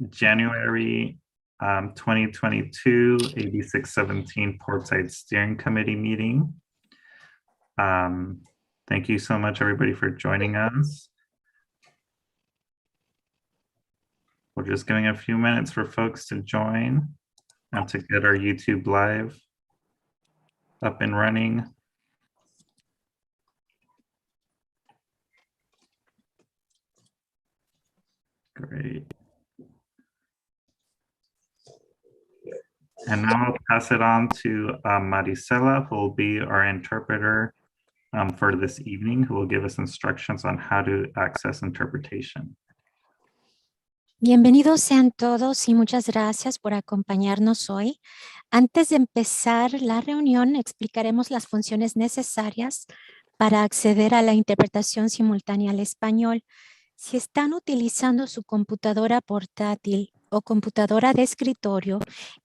January 2022 AB 617 Portside Steering Committee meeting. Thank you so much, everybody, for joining us. We're just giving a few minutes for folks to join and to get our YouTube live up and running. Great. And now I'll pass it on to Maricela, who will be our interpreter for this evening, who will give us instructions on how to access interpretation. Bienvenidos sean todos y muchas gracias por acompañarnos hoy. Antes de empezar la reunión, explicaremos las funciones necesarias para acceder a la interpretación simultánea al español. Si están utilizando su computadora portátil o computadora de escritorio,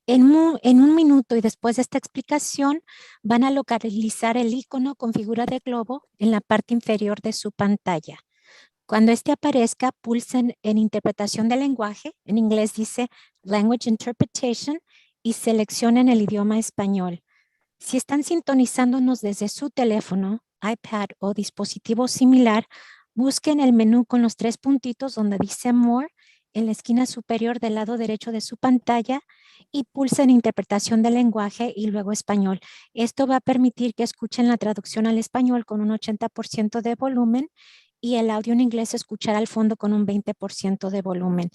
en un minuto y después de esta explicación, van a localizar el icono con figura de globo en la parte inferior de su pantalla. Cuando este aparezca, pulsen en interpretación de lenguaje, en inglés dice Language Interpretation, y seleccionen el idioma español. Si están sintonizándonos desde su teléfono, iPad o dispositivo similar, busquen el menú con los 3 puntitos donde dice More en la esquina superior del lado derecho de su pantalla y pulsen interpretación de lenguaje y luego español. Esto va a permitir que escuchen la traducción al español con un 80% de volumen y el audio en inglés se escuchará al fondo con un 20% de volumen.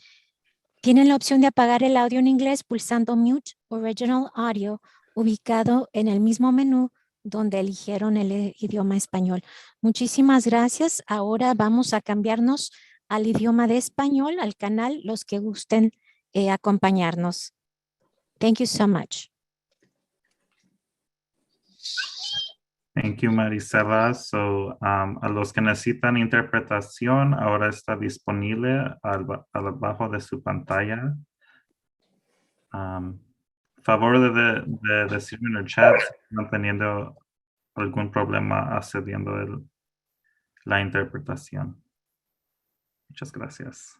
Tienen la opción de apagar el audio en inglés pulsando Mute Original Audio, ubicado en el mismo menú donde eligieron el idioma español. Muchísimas gracias. Ahora vamos a cambiarnos al idioma de español, al canal, los que gusten acompañarnos. Thank you so much. Thank you, Maricela. So, a los que necesitan interpretación, ahora está disponible abajo de su pantalla. Favor de decirme en el chat si están teniendo algún problema accediendo a la interpretación. Muchas gracias.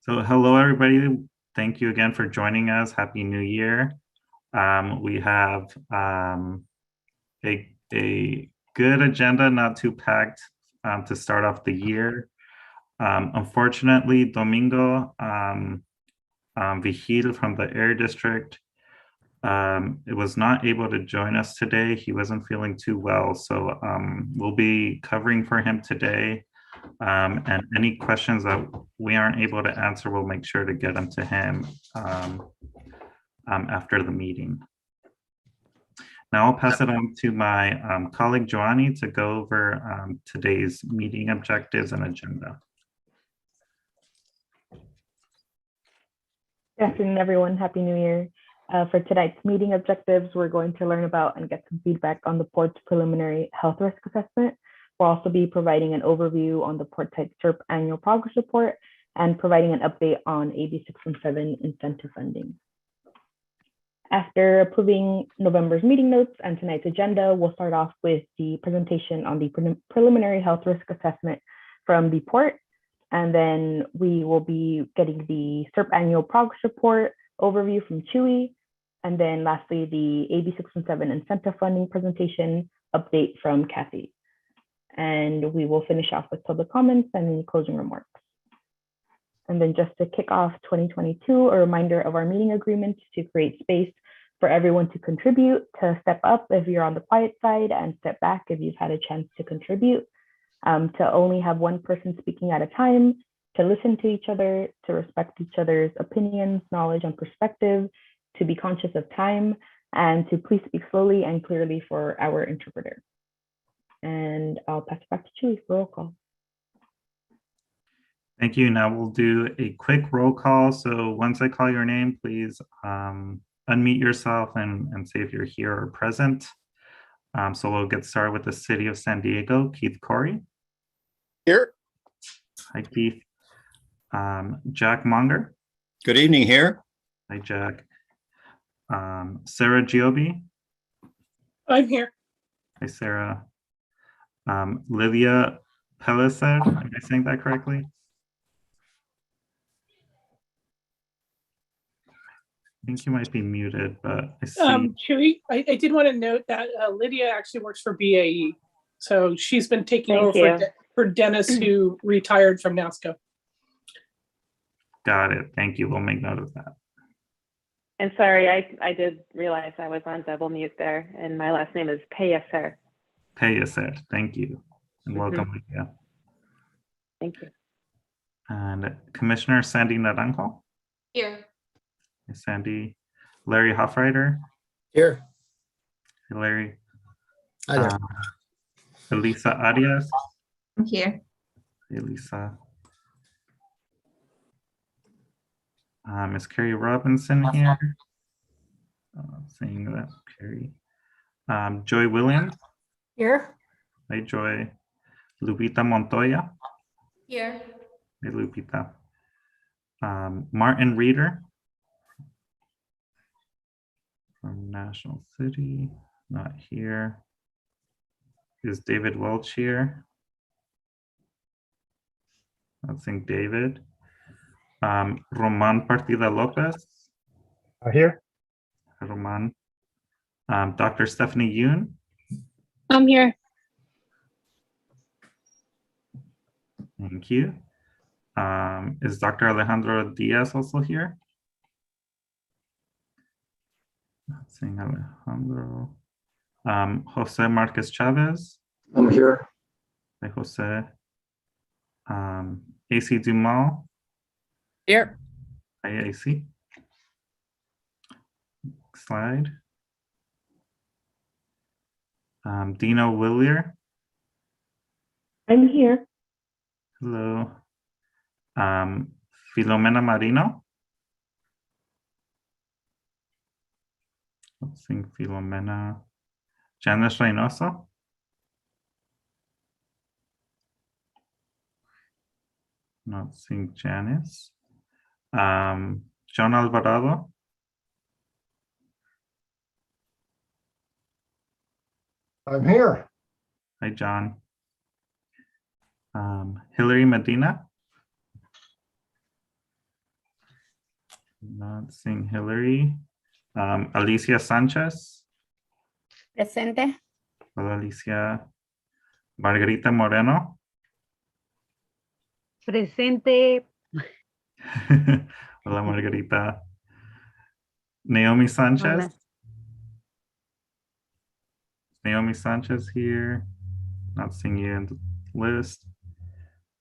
So, hello, everybody. Thank you again for joining us. Happy New Year. We have a good agenda, not too packed to start off the year. Unfortunately, Domingo Vigil from the Air District it was not able to join us today. He wasn't feeling too well, so we'll be covering for him today. And any questions that we aren't able to answer, we'll make sure to get them to him after the meeting. Now I'll pass it on to my colleague Joanny to go over today's meeting objectives and agenda. Good afternoon, everyone. Happy New Year. For tonight's meeting objectives, we're going to learn about and get some feedback on the Port's preliminary health risk assessment. We'll also be providing an overview on the Portside Serp annual progress report and providing an update on AB 617 incentive funding. After approving November's meeting notes and tonight's agenda, we'll start off with the presentation on the preliminary health risk assessment from the Port. And then we will be getting the Serp annual progress report overview from Chewy. And then lastly, the AB 617 incentive funding presentation update from Kathy. And we will finish off with public comments and closing remarks. And then just to kick off 2022, a reminder of our meeting agreement to create space for everyone to contribute, to step up if you're on the quiet side and step back if you've had a chance to contribute, to only have one person speaking at a time, to listen to each other, to respect each other's opinions, knowledge, and perspective, to be conscious of time, and to please speak slowly and clearly for our interpreter. And I'll pass it back to Chewy for roll call. Thank you. Now we'll do a quick roll call. So once I call your name, please unmute yourself and say if you're here or present. So we'll get started with the City of San Diego. Keith Corey. Here. Hi, Keith. Jack Monger. Good evening here. Hi, Jack. Sarah Giobi. I'm here. Hi, Sarah. Lydia Pellicer. Am I saying that correctly? I think you might be muted, but I see. Chewy, I did want to note that Lydia actually works for BAE. So she's been taking Thank over you. for Dennis, who retired from NASCO. Got it. Thank you. We'll make note of that. And sorry, I did realize I was on double mute there, and my last name is Pellicer. Pellicer. Thank you. And welcome, Lydia. Thank you. And Commissioner Sandy Naranjo. Here. Hey, Sandy. Larry Hoffreiter. Here. Hey, Larry. Hi there. Elisa Arias. I'm here. Hey, Lisa. Is Carrie Robinson here? Seeing that, Carrie. Joy Williams. Here. Hey, Joy. Lupita Montoya. Here. Hey, Lupita. Martin Reeder from National City, not here. Is David Welch here? I think David. Roman Partida Lopez. Here. Roman. Dr. Stephanie Yoon. I'm here. Thank you. Is Dr. Alejandro Diaz also here? Not seeing Alejandro. Jose Marquez Chavez. I'm here. Hey, Jose. AC Dumal. Here. Hi, AC. Next slide. Dino Willier. I'm here. Hello. Filomena Marino. Let's see, Filomena. Janice Reynoso. Not seeing Janice. John Alvarado. I'm here. Hi, John. Hillary Medina. Not seeing Hillary. Alicia Sanchez. Presente. Hola, Alicia. Margarita Moreno. Presente. Hola, Margarita. Naomi Sanchez. Hola. Naomi Sanchez here. Not seeing you in the list.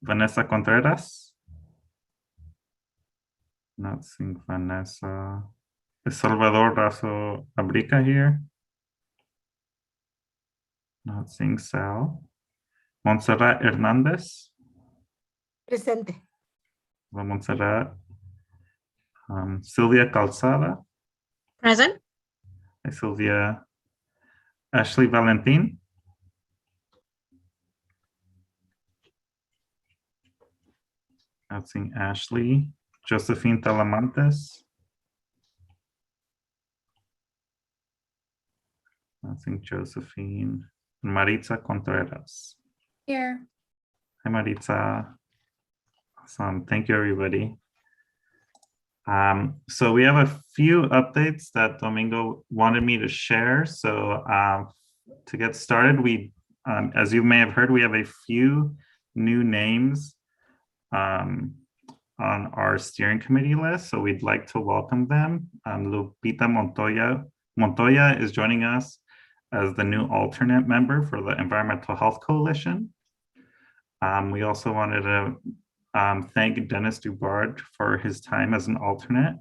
Vanessa Contreras. Not seeing Vanessa. Is Salvador Razo Abrica here? Not seeing Sal. Montserrat Hernandez. Presente. Hola, Montserrat. Sylvia Calzada. Present. Hi, Sylvia. Ashley Valentin. Not seeing Ashley. Josephine Talamantes. Not seeing Josephine. Maritza Contreras. Here. Hi, Maritza. Awesome. Thank you, everybody. So we have a few updates that Domingo wanted me to share. So to get started, we, as you may have heard, we have a few new names on our steering committee list. So we'd like to welcome them. Lupita Montoya is joining us as the new alternate member for the Environmental Health Coalition. We also wanted to thank Dennis Dubard for his time as an alternate.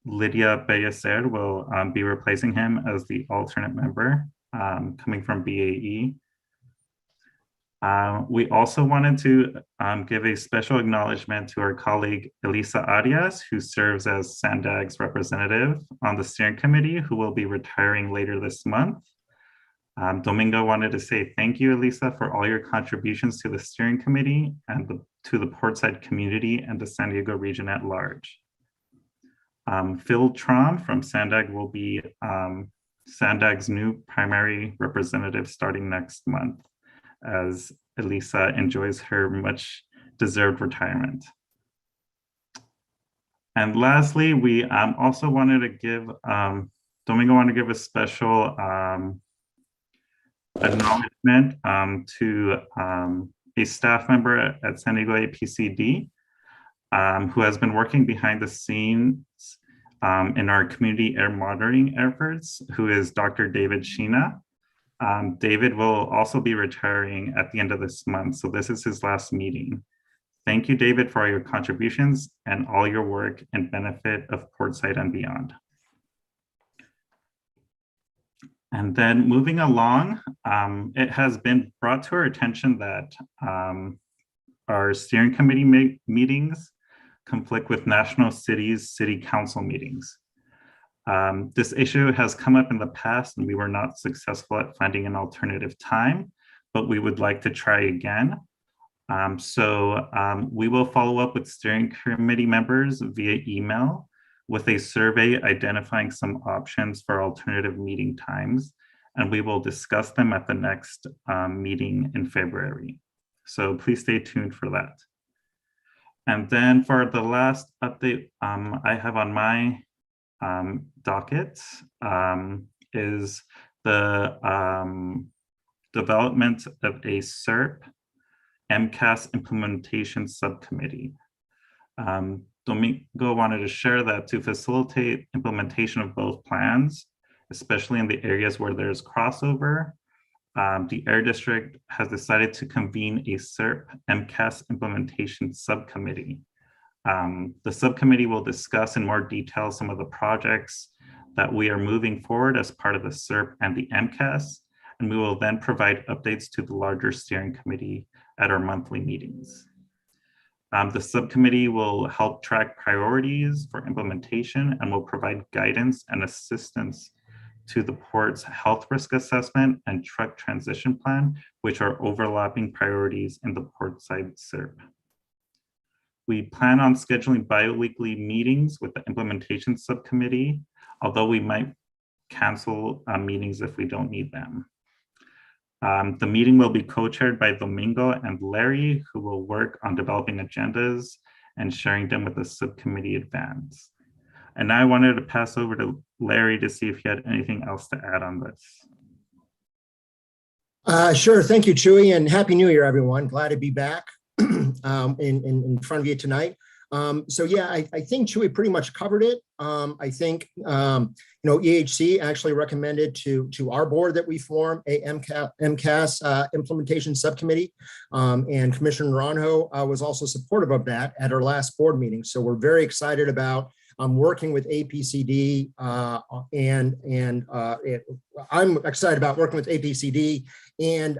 Lydia Pellicer will be replacing him as the alternate member coming from BAE. We also wanted to give a special acknowledgement to our colleague Elisa Arias, who serves as SANDAG's representative on the steering committee, who will be retiring later this month. Domingo wanted to say thank you, Elisa, for all your contributions to the steering committee and to the Portside community and the San Diego region at large. Phil Tron from SANDAG will be SANDAG's new primary representative starting next month. as Elisa enjoys her much deserved retirement. And lastly, we also wanted to give, Domingo wanted to give a special acknowledgement to a staff member at San Diego APCD who has been working behind the scenes in our community air monitoring efforts, who is Dr. David Sheena. David will also be retiring at the end of this month, so this is his last meeting. Thank you, David, for all your contributions and all your work and benefit of Portside and beyond. And then moving along, it has been brought to our attention that our steering committee meetings conflict with National Cities City Council meetings. This issue has come up in the past and we were not successful at finding an alternative time, but we would like to try again. We will follow up with steering committee members via email with a survey identifying some options for alternative meeting times, and we will discuss them at the next meeting in February. So please stay tuned for that. And then for the last update I have on my docket is the development of a Serp Mcas implementation subcommittee. Domingo wanted to share that to facilitate implementation of both plans, especially in the areas where there's crossover, the Air District has decided to convene a Serp Mcas implementation subcommittee. The subcommittee will discuss in more detail some of the projects that we are moving forward as part of the Serp and the Mcas, and we will then provide updates to the larger steering committee at our monthly meetings. The subcommittee will help track priorities for implementation and will provide guidance and assistance to the port's health risk assessment and truck transition plan, which are overlapping priorities in the Portside Serp. We plan on scheduling bi-weekly meetings with the implementation subcommittee, although we might cancel meetings if we don't need them. The meeting will be co-chaired by Domingo and Larry, who will work on developing agendas and sharing them with the subcommittee advance. And I wanted to pass over to Larry to see if he had anything else to add on this. Sure. Thank you, Chewy, and Happy New Year, everyone. Glad to be back in front of you tonight. So yeah, I think Chewy pretty much covered it. I think, EHC actually recommended to our board that we form a MCAS implementation subcommittee, and Commissioner Naranjo was also supportive of that at our last board meeting. So we're very excited about working with APCD, I'm excited about working with APCD and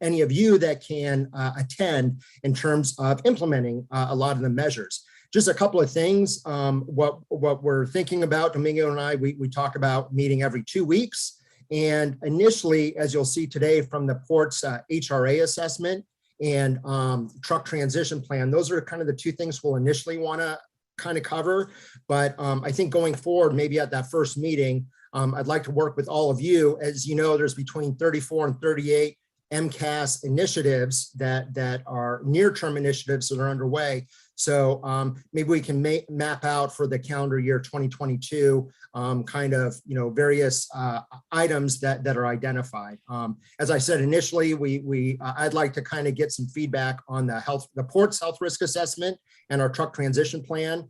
any of you that can attend in terms of implementing a lot of the measures. Just a couple of things. What we're thinking about, Domingo and I, we talk about meeting every 2 weeks. And initially, as you'll see today from the port's HRA assessment and truck transition plan, those are kind of the two things we'll initially want to kind of cover. But I think going forward, maybe at that first meeting, I'd like to work with all of you. As you know, there's between 34 and 38 Mcas initiatives that are near-term initiatives that are underway. So maybe we can map out for the calendar year 2022 kind of various items that are identified. As I said initially, I'd like to kind of get some feedback on the port's health risk assessment and our truck transition plan.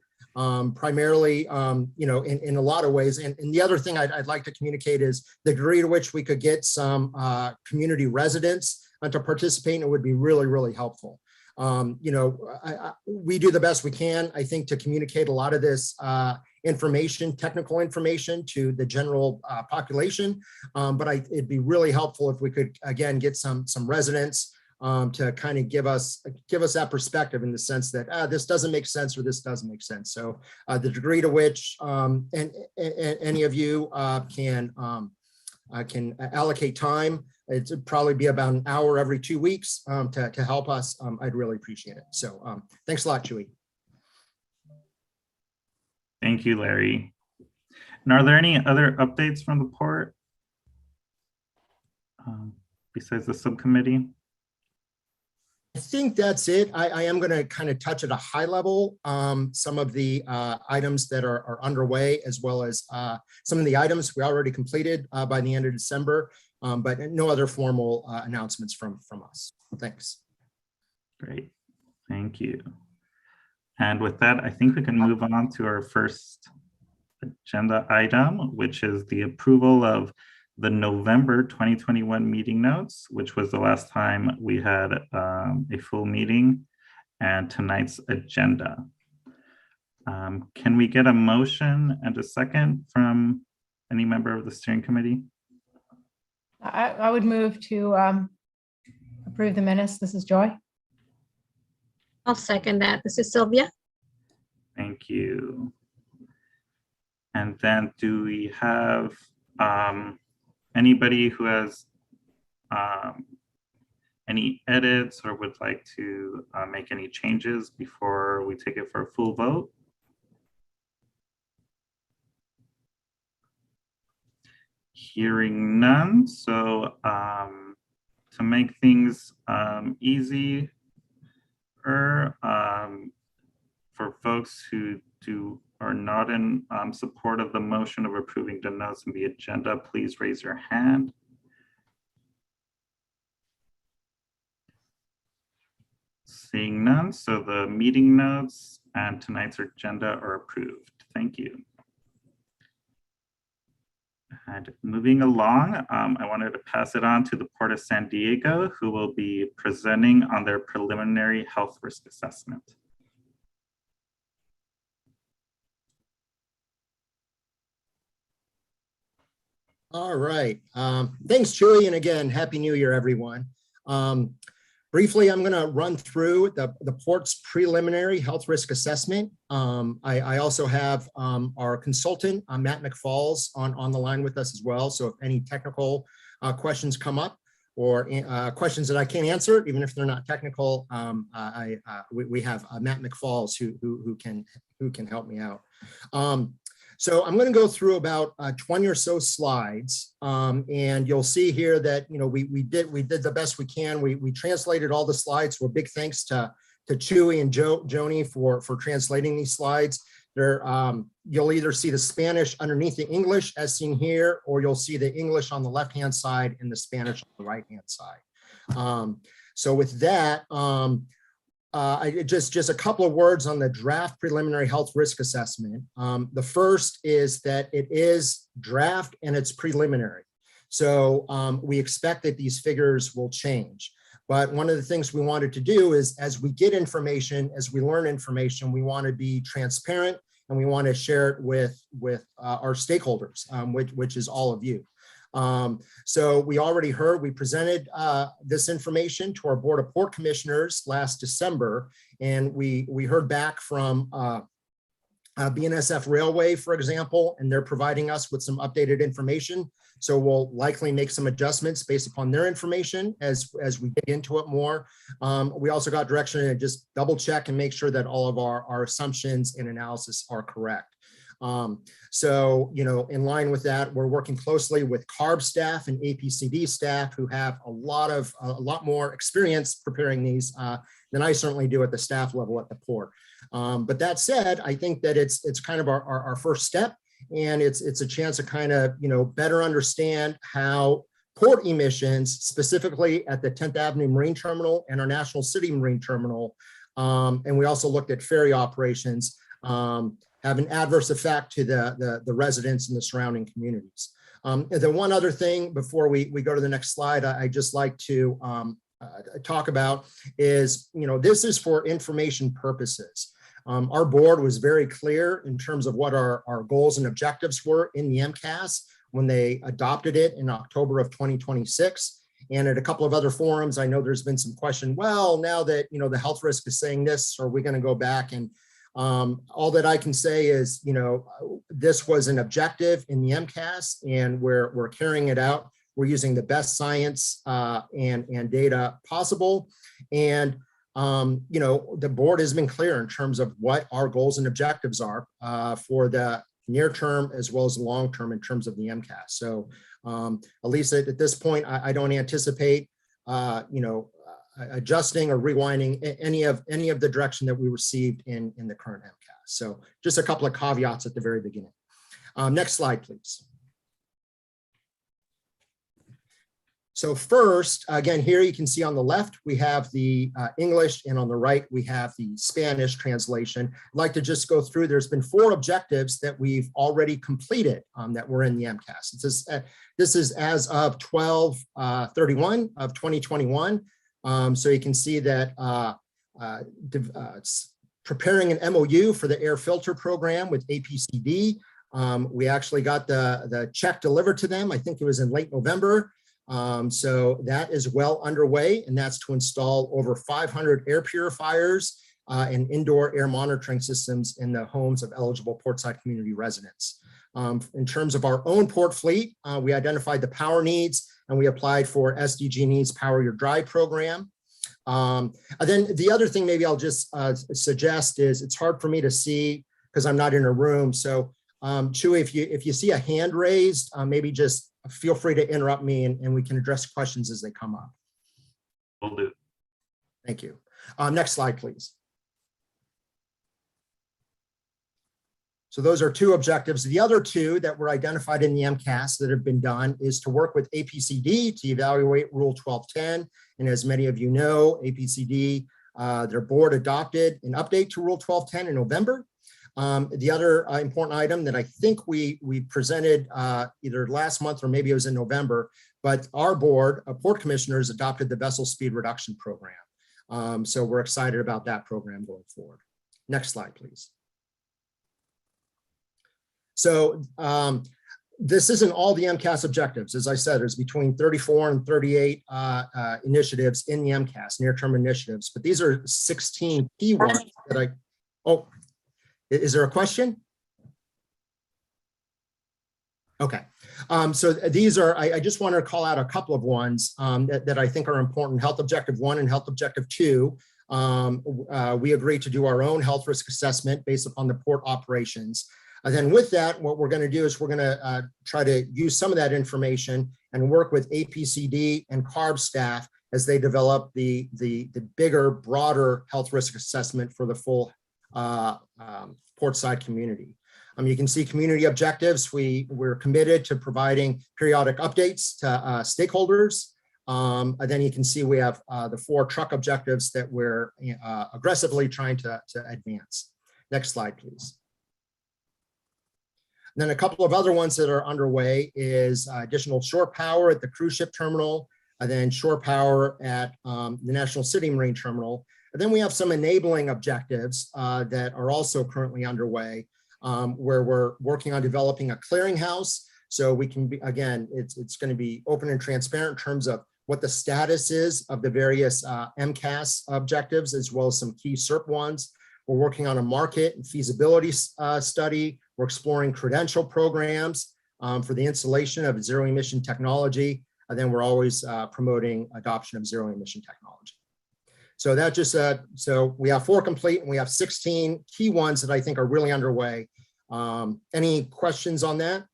Primarily, in a lot of ways. And the other thing I'd like to communicate is the degree to which we could get some community residents to participate, and it would be really, really helpful. We do the best we can, I think, to communicate a lot of this information, technical information to the general population. But it'd be really helpful if we could, again, get some residents to kind of give us that perspective in the sense that this doesn't make sense or this doesn't make sense. So the degree to which any of you can allocate time, it'd probably be about an hour every 2 weeks to help us. I'd really appreciate it. So thanks a lot, Chewy. Thank you, Larry. And are there any other updates from the port besides the subcommittee? I think that's it. I am going to kind of touch at a high level some of the items that are underway, as well as some of the items we already completed by the end of December, but no other formal announcements from us. Thanks. Great, thank you. And with that, I think we can move on to our first agenda item, which is the approval of the November 2021 meeting notes, which was the last time we had a full meeting, and tonight's agenda. Can we get a motion and a second from any member of the steering committee? I would move to approve the minutes. This is Joy. I'll second that. This is Sylvia. Thank you. And then do we have anybody who has any edits or would like to make any changes before we take it for a full vote? Hearing none, so to make things easy for folks who are not in support of the motion of approving the notes in the agenda, please raise your hand. Seeing none, so the meeting notes and tonight's agenda are approved. Thank you. And moving along, I wanted to pass it on to the Port of San Diego, who will be presenting on their preliminary health risk assessment. All right. Thanks, Chewy. And again, Happy New Year, everyone. Briefly, I'm going to run through the Port's preliminary health risk assessment. I also have our consultant, Matt McFalls, on the line with us as well. So if any technical questions come up or questions that I can't answer, even if they're not technical, we have Matt McFalls who can help me out. So I'm going to go through about 20 or so slides, and you'll see here that we did the best we can. We translated all the slides. So a big thanks to Chewy and Joni for translating these slides. You'll either see the Spanish underneath the English as seen here, or you'll see the English on the left-hand side and the Spanish on the right-hand side. So with that, just a couple of words on the draft preliminary health risk assessment. The first is that it is draft and it's preliminary. So we expect that these figures will change. But one of the things we wanted to do is, as we get information, as we learn information, we want to be transparent and we want to share it with our stakeholders, which is all of you. So we already heard, we presented this information to our Board of Port Commissioners last December, and we heard back from BNSF Railway, for example, and they're providing us with some updated information. So we'll likely make some adjustments based upon their information as we dig into it more. We also got direction to just double check and make sure that all of our assumptions and analysis are correct. So, in line with that, we're working closely with CARB staff and APCD staff who have a lot more experience preparing these than I certainly do at the staff level at the port. But that said, I think that it's kind of our first step, and it's a chance to kind of, better understand how port emissions, specifically at the 10th Avenue Marine Terminal and our National City Marine Terminal, and we also looked at ferry operations, have an adverse effect to the residents in the surrounding communities. The one other thing before we go to the next slide, I just like to talk about is, this is for information purposes. Our board was very clear in terms of what our goals and objectives were in the Mcas when they adopted it in October of 2026. And at a couple of other forums, I know there's been some question, well, now that, the health risk is saying this, are we going to go back? And all that I can say is, this was an objective in the Mcas, and we're carrying it out. We're using the best science and data possible. And, the board has been clear in terms of what our goals and objectives are for the near term as well as long term in terms of the MCAS. So at least at this point, I don't anticipate adjusting or rewinding any of the direction that we received in the current MCAS. So just a couple of caveats at the very beginning. Next slide, please. So first, again, here you can see on the left, we have the English, and on the right, we have the Spanish translation. I'd like to just go through, there's been 4 objectives that we've already completed that were in the MCAS. This is as of 12/31 of 2021. So you can see that preparing an MOU for the air filter program with APCD. We actually got the check delivered to them. I think it was in late November. So that is well underway, and that's to install over 500 air purifiers and indoor air monitoring systems in the homes of eligible Portside community residents. In terms of our own port fleet, we identified the power needs, and we applied for SDG&E's Power Your Drive program. And then the other thing maybe I'll just suggest is it's hard for me to see because I'm not in a room. So Chewy, if you see a hand raised, maybe just feel free to interrupt me and we can address questions as they come up. Will do. Thank you. Next slide, please. So those are 2 objectives. The other 2 that were identified in the MCAS that have been done is to work with APCD to evaluate Rule 1210. And as many of you know, APCD, their board adopted an update to Rule 1210 in November. The other important item that I think we presented either last month or maybe it was in November, but our board of port commissioners adopted the vessel speed reduction program. So we're excited about that program going forward. Next slide, please. So this isn't all the MCAS objectives. As I said, there's between 34 and 38 initiatives in the MCAS, near-term initiatives, but these are 16 key ones that is there a question? Okay, so these are, I just want to call out a couple of ones that I think are important. Health Objective 1 and Health Objective 2. We agreed to do our own health risk assessment based upon the port operations. And then with that, what we're going to do is we're going to try to use some of that information and work with APCD and CARB staff as they develop the bigger, broader health risk assessment for the full Portside community. You can see community objectives. We're committed to providing periodic updates to stakeholders. And then you can see we have the 4 truck objectives that we're aggressively trying to advance. Next slide, please. And then a couple of other ones that are underway is additional shore power at the cruise ship terminal, and then shore power at the National City Marine Terminal. And then we have some enabling objectives that are also currently underway, where we're working on developing a clearinghouse. So we can be, again, it's going to be open and transparent in terms of what the status is of the various MCAS objectives, as well as some key Serp ones. We're working on a market and feasibility study. We're exploring credential programs for the installation of zero emission technology. And then we're always promoting adoption of zero emission technology. So that just, so we have 4 complete and we have 16 key ones that I think are really underway. Any questions on that?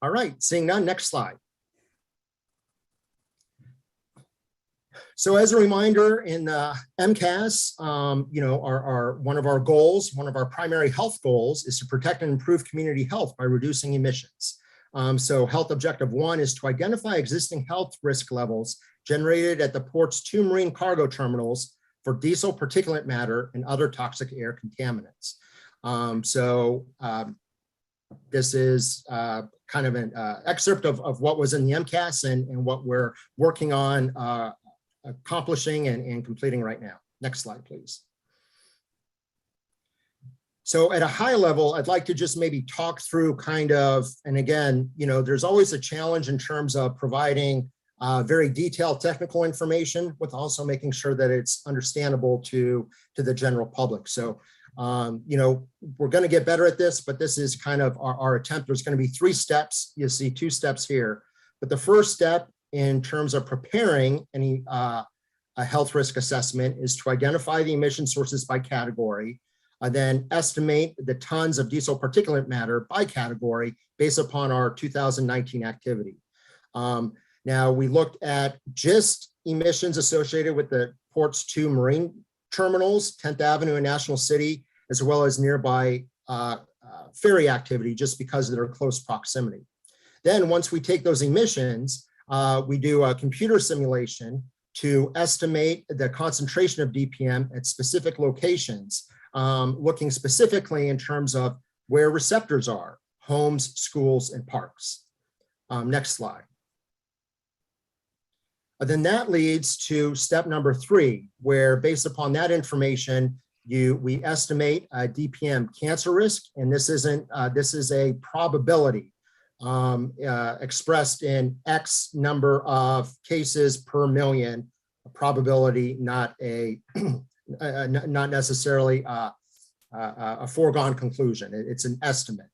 All right, seeing none, next slide. So as a reminder, in MCAS, one of our goals, one of our primary health goals is to protect and improve community health by reducing emissions. So health objective 1 is to identify existing health risk levels generated at the port's 2 marine cargo terminals for diesel particulate matter and other toxic air contaminants. This is kind of an excerpt of what was in the MCAS and what we're working on accomplishing and completing right now. Next slide, please. So at a high level, I'd like to just maybe talk through kind of, and again, there's always a challenge in terms of providing very detailed technical information with also making sure that it's understandable to the general public. So, we're going to get better at this, but this is kind of our attempt. There's going to be 3 steps. You see 2 steps here, but the first step in terms of preparing any a health risk assessment is to identify the emission sources by category. then estimate the tons of diesel particulate matter by category based upon our 2019 activity. Now, we looked at just emissions associated with the Ports 2 marine terminals, 10th Avenue and National City, as well as nearby ferry activity, just because of their close proximity. Then once we take those emissions, we do a computer simulation to estimate the concentration of DPM at specific locations, looking specifically in terms of where receptors are, homes, schools, and parks. Next slide. Then that leads to step number 3, where based upon that information, we estimate a DPM cancer risk, and this is a probability expressed in X number of cases per million, a probability, not necessarily a foregone conclusion. It's an estimate.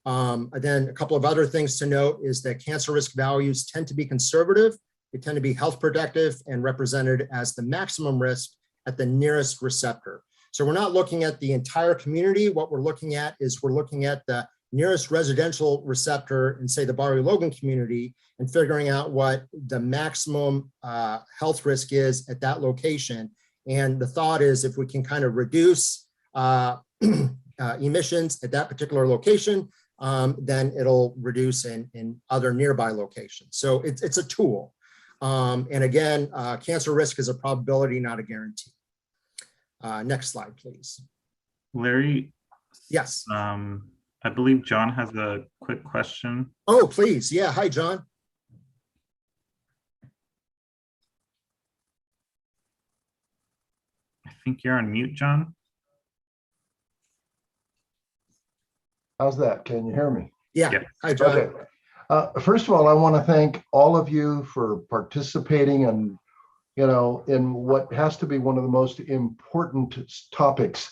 Then a couple of other things to note is that cancer risk values tend to be conservative. They tend to be health protective and represented as the maximum risk at the nearest receptor. So we're not looking at the entire community. What we're looking at is we're looking at the nearest residential receptor in, say, the Barologan community, and figuring out what the maximum health risk is at that location. And the thought is, if we can kind of reduce emissions at that particular location, then it'll reduce in other nearby locations. So it's a tool. And again, cancer risk is a probability, not a guarantee. Next slide, please. Larry? Yes. I believe John has a quick question. Oh, please. Yeah. Hi, John. I think you're on mute, John. How's that? Can you hear me? Yeah. Yeah. Hi, John. Okay. First of all, I want to thank all of you for participating and, in what has to be one of the most important topics,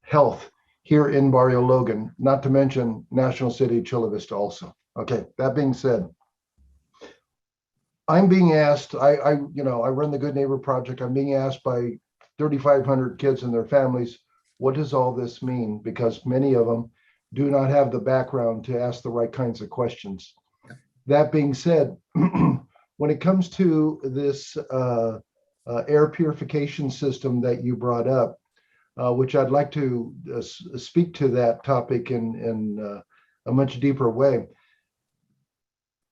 health, here in Barrio Logan, not to mention National City, Chula Vista also. Okay, that being said, I'm being asked, I run the Good Neighbor Project. I'm being asked by 3,500 kids and their families, what does all this mean? Because many of them do not have the background to ask the right kinds of questions. That being said, when it comes to this air purification system that you brought up, which I'd like to speak to that topic in a much deeper way.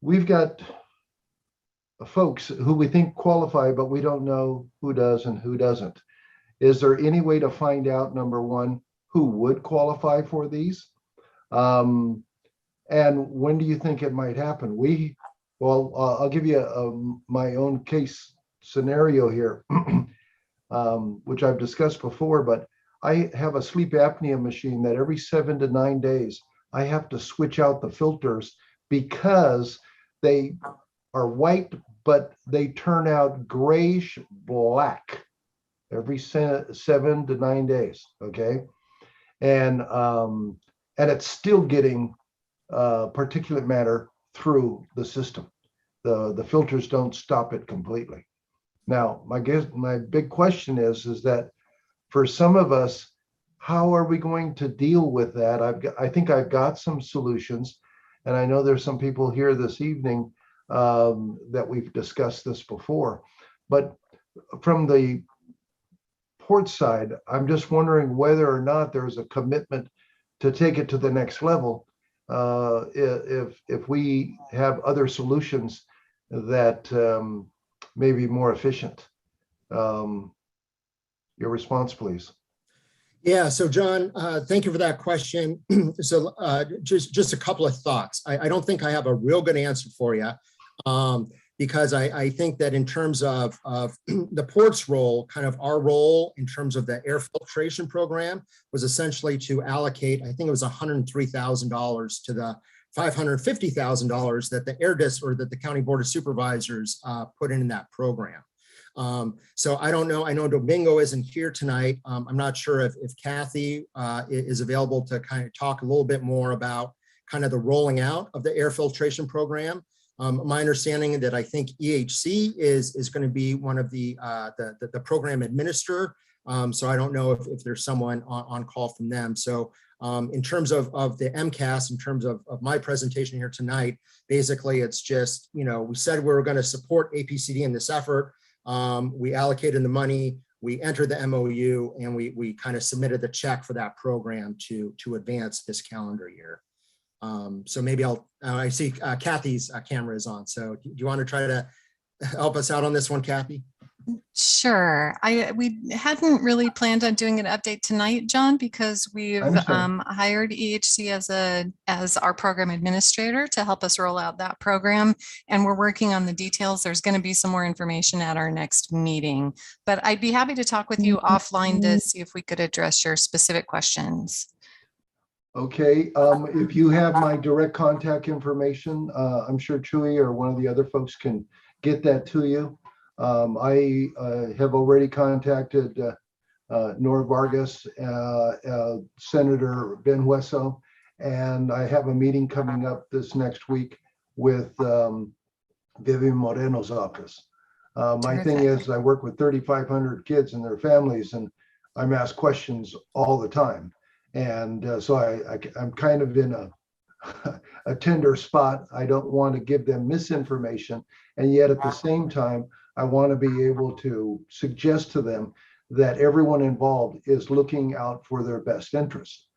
We've got folks who we think qualify, but we don't know who does and who doesn't. Is there any way to find out, number one, who would qualify for these? And when do you think it might happen? I'll give you my own case scenario here, which I've discussed before, but I have a sleep apnea machine that every 7 to 9 days, I have to switch out the filters because they are white, but they turn out grayish black every 7 to 9 days, okay? And it's still getting particulate matter through the system. The filters don't stop it completely. Now, my big question is that for some of us, how are we going to deal with that? I think I've got some solutions, and I know there's some people here this evening that we've discussed this before. But from the Portside, I'm just wondering whether or not there's a commitment to take it to the next level if we have other solutions that may be more efficient. Your response, please. Yeah, so John, thank you for that question. So just a couple of thoughts. I don't think I have a real good answer for you because I think that in terms of the port's role, kind of our role in terms of the air filtration program was essentially to allocate, I think it was $103,000 to the $550,000 that the that the County Board of Supervisors put in that program. So I don't know. I know Domingo isn't here tonight. I'm not sure if Kathy is available to kind of talk a little bit more about kind of the rolling out of the air filtration program. My understanding that I think EHC is going to be one of the program administrator. So I don't know if there's someone on call from them. So in terms of the Mcas, in terms of my presentation here tonight, basically it's just, we said we were going to support APCD in this effort. We allocated the money, we entered the MOU, and we kind of submitted the check for that program to advance this calendar year. So maybe I see Kathy's camera is on. So do you want to try to help us out on this one, Kathy? Sure. We hadn't really planned on doing an update tonight, John, because we've hired EHC as our program administrator to help us roll out that program. And we're working on the details. There's going to be some more information at our next meeting, but I'd be happy to talk with you offline to see if we could address your specific questions. Okay, if you have my direct contact information, I'm sure Chewy or one of the other folks can get that to you. I have already contacted Nora Vargas, Senator Ben Hueso, and I have a meeting coming up this next week with Vivian Moreno's office. My thing is I work with 3,500 kids and their families, and I'm asked questions all the time. And so I'm kind of in a tender spot. I don't want to give them misinformation. And yet at the same time, I want to be able to suggest to them that everyone involved is looking out for their best interest.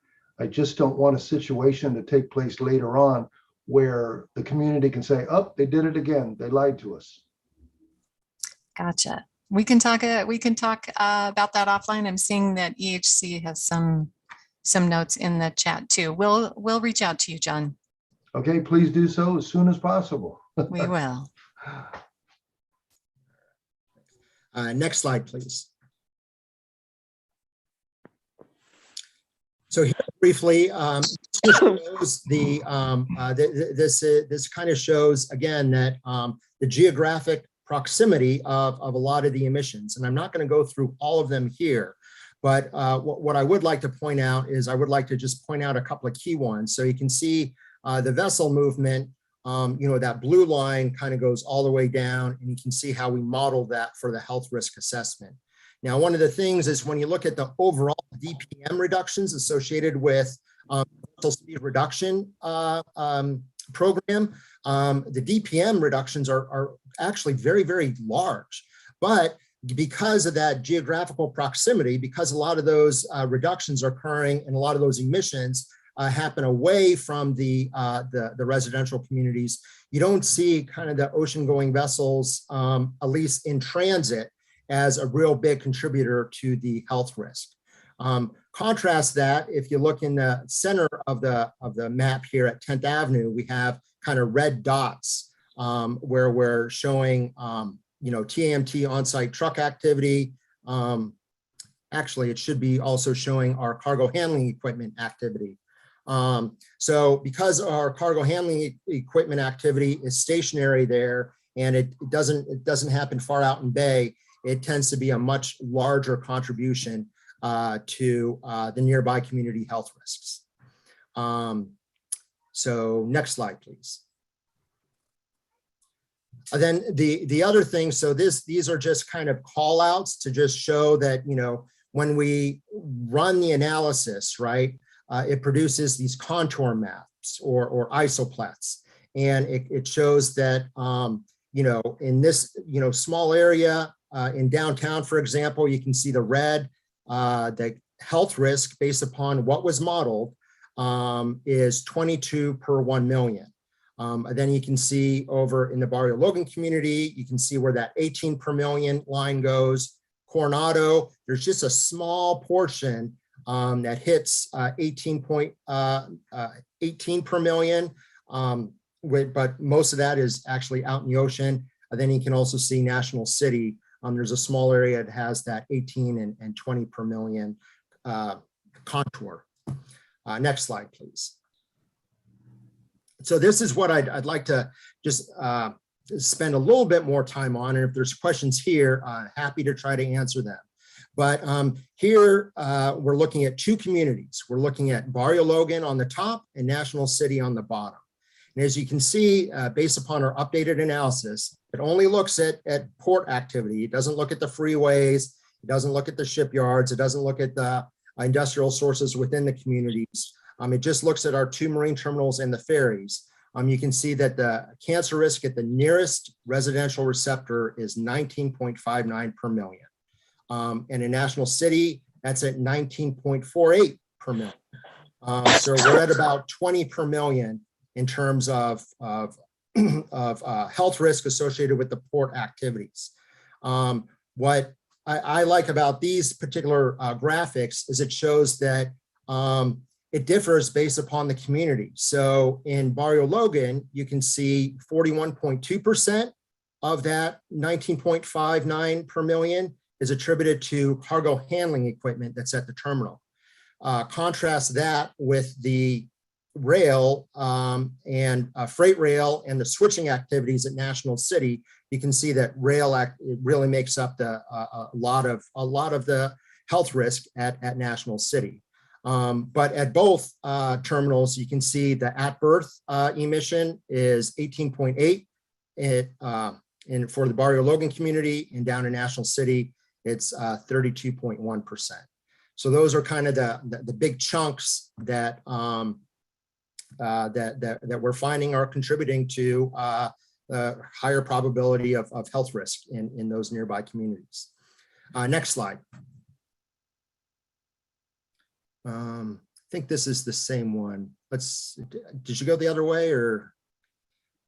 I just don't want a situation to take place later on where the community can say, oh, they did it again. They lied to us. Gotcha. We can talk about that offline. I'm seeing that EHC has some notes in the chat too. We'll reach out to you, John. Okay, please do so as soon as possible. We will. Next slide, please. So here briefly, this kind of shows again that the geographic proximity of a lot of the emissions, and I'm not going to go through all of them here. But what I would like to point out is I would like to just point out a couple of key ones. So you can see the vessel movement, that blue line kind of goes all the way down, and you can see how we model that for the health risk assessment. Now, one of the things is when you look at the overall DPM reductions associated with vessel speed reduction program, the DPM reductions are actually very, very large. But because of that geographical proximity, because a lot of those reductions are occurring and a lot of those emissions happen away from the residential communities, you don't see kind of the ocean-going vessels, at least in transit, as a real big contributor to the health risk. Contrast that, if you look in the center of the map here at 10th Avenue, we have kind of red dots where we're showing TAMT on-site truck activity. Actually, it should be also showing our cargo handling equipment activity. So because our cargo handling equipment activity is stationary there and it doesn't happen far out in bay, it tends to be a much larger contribution to the nearby community health risks. So next slide, please. Then the other thing, so these are just kind of call outs to just show that, when we run the analysis, right, it produces these contour maps or isoplets. And it shows that, in this, small area in downtown, for example, you can see the red, the health risk based upon what was modeled is 22 per 1 million. Then you can see over in the Barrio Logan community, you can see where that 18 per million line goes. Coronado, there's just a small portion that hits 18 per million, but most of that is actually out in the ocean. Then you can also see National City. There's a small area that has that 18 and 20 per million contour. Next slide, please. So this is what I'd like to just spend a little bit more time on. And if there's questions here, happy to try to answer them. But here we're looking at two communities. We're looking at Barrio Logan on the top and National City on the bottom. And as you can see, based upon our updated analysis, it only looks at port activity. It doesn't look at the freeways. It doesn't look at the shipyards. It doesn't look at the industrial sources within the communities. It just looks at our 2 marine terminals and the ferries. You can see that the cancer risk at the nearest residential receptor is 19.59 per million. And in National City, that's at 19.48 per million. So we're at about 20 per million in terms of health risk associated with the port activities. What I like about these particular graphics is it shows that it differs based upon the community. So in Barrio-Logan, you can see 41.2% of that 19.59 per million is attributed to cargo handling equipment that's at the terminal. Contrast that with the rail and freight rail and the switching activities at National City. You can see that rail really makes up a lot of the health risk at National City. But at both terminals, you can see the at-birth emission is 18.8 and for the Barrio-Logan community, and down in National City, it's 32.1%. So those are kind of the big chunks that that we're finding are contributing to higher probability of health risk in those nearby communities. Next slide. I think this is the same one. Did you go the other way, or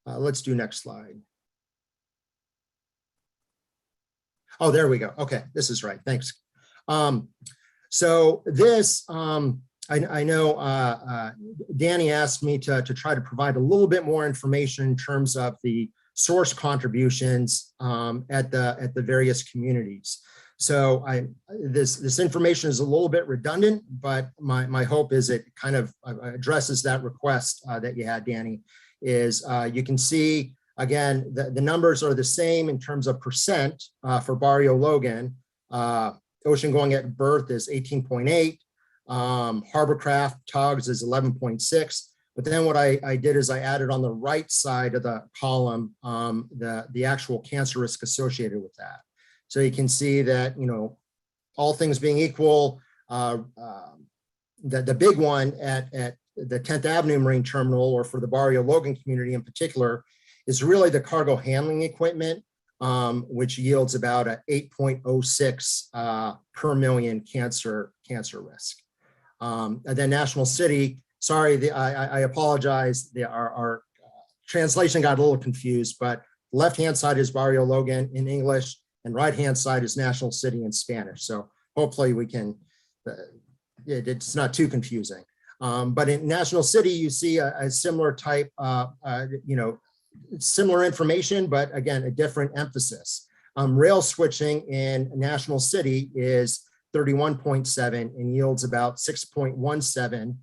let's do next slide. Oh, there we go. Okay, this is right. Thanks. So this, I know Danny asked me to try to provide a little bit more information in terms of the source contributions at the various communities. So this information is a little bit redundant, but my hope is it kind of addresses that request that you had, Danny. Is you can see again the numbers are the same in terms of percent for Barrio-Logan. Ocean going at berth is 18.8. Harborcraft tugs is 11.6. But then what I did is I added on the right side of the column the actual cancer risk associated with that. So you can see that, you know, all things being equal, the big one at the 10th Avenue Marine Terminal, or for the Barrio-Logan community in particular, is really the cargo handling equipment, which yields about a 8.06 per million cancer risk. And then National City, sorry, I apologize, our translation got a little confused, but left-hand side is Barrio-Logan in English, and right-hand side is National City in Spanish. So hopefully we can, it's not too confusing. But in National City, you see a similar type, you know, similar information, but again, a different emphasis. Rail switching in National City is 31.7 and yields about 6.17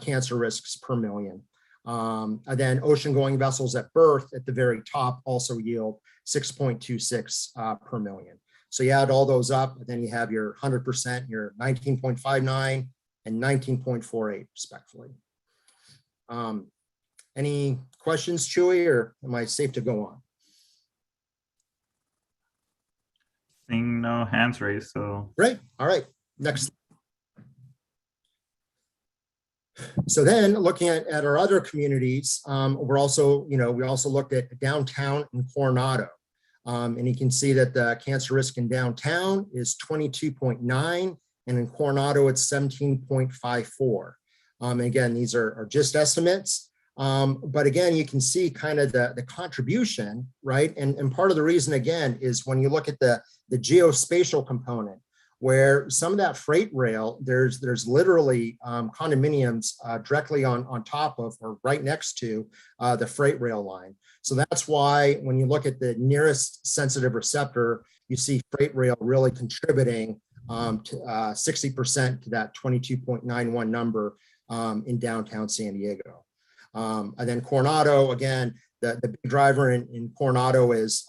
cancer risks per million. And then ocean going vessels at berth at the very top also yield 6.26 per million. So you add all those up, and then you have your 100%, your 19.59 and 19.48 respectively. Any questions, Chewy, or am I safe to go on? Seeing no hands raised, so. Great, all right, next. So then looking at our other communities, we're also, you know, we also looked at downtown and Coronado. And you can see that the cancer risk in downtown is 22.9, and in Coronado it's 17.54. Again, these are just estimates. But again, you can see kind of the contribution, right? And part of the reason, again, is when you look at the geospatial component, where some of that freight rail, there's literally condominiums directly on top of or right next to the freight rail line. So that's why when you look at the nearest sensitive receptor, you see freight rail really contributing to 60% to that 22.91 number in downtown San Diego. And then Coronado, again, the big driver in Coronado is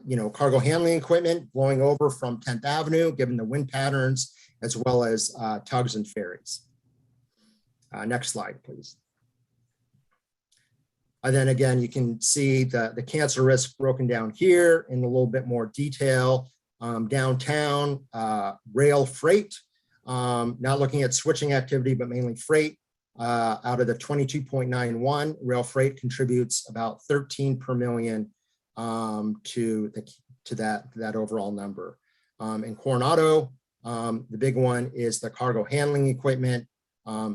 you know, cargo handling equipment blowing over from 10th Avenue, given the wind patterns, as well as tugs and ferries. Next slide, please. Then again, you can see the cancer risk broken down here in a little bit more detail. Downtown, rail freight, not looking at switching activity, but mainly freight. Out of the 22.91, rail freight contributes about 13 per million to that overall number. In Coronado, the big one is the cargo handling equipment,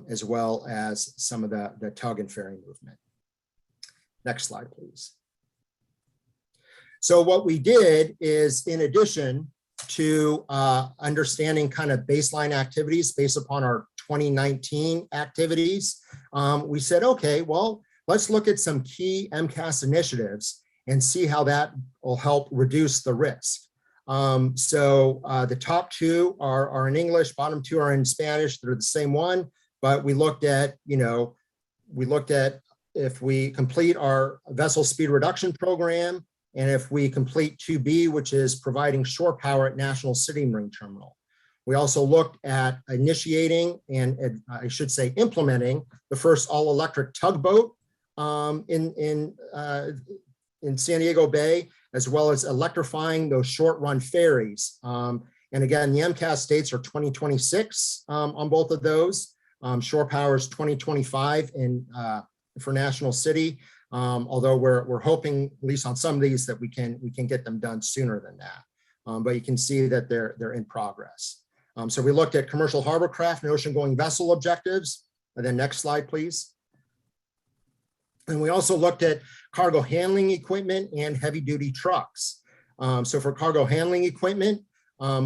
as well as some of the tug and ferry movement. Next slide, please. So what we did is, in addition to understanding kind of baseline activities based upon our 2019 activities, we said, okay, well, let's look at some key Mcas initiatives and see how that will help reduce the risk. The top two are in English, bottom two are in Spanish. They're the same one, but we looked at, if we complete our vessel speed reduction program, and if we complete 2B, which is providing shore power at National City Marine Terminal. We also looked at initiating and I should say implementing the first all-electric tugboat in San Diego Bay, as well as electrifying those short-run ferries. And again, the Mcas states are 2026 on both of those. Shore power is 2025 for National City. Although we're hoping, at least on some of these, that we can get them done sooner than that. But you can see that they're in progress. So we looked at commercial harbor craft and ocean-going vessel objectives. And then next slide, please. And we also looked at cargo handling equipment and heavy-duty trucks. So for cargo handling equipment,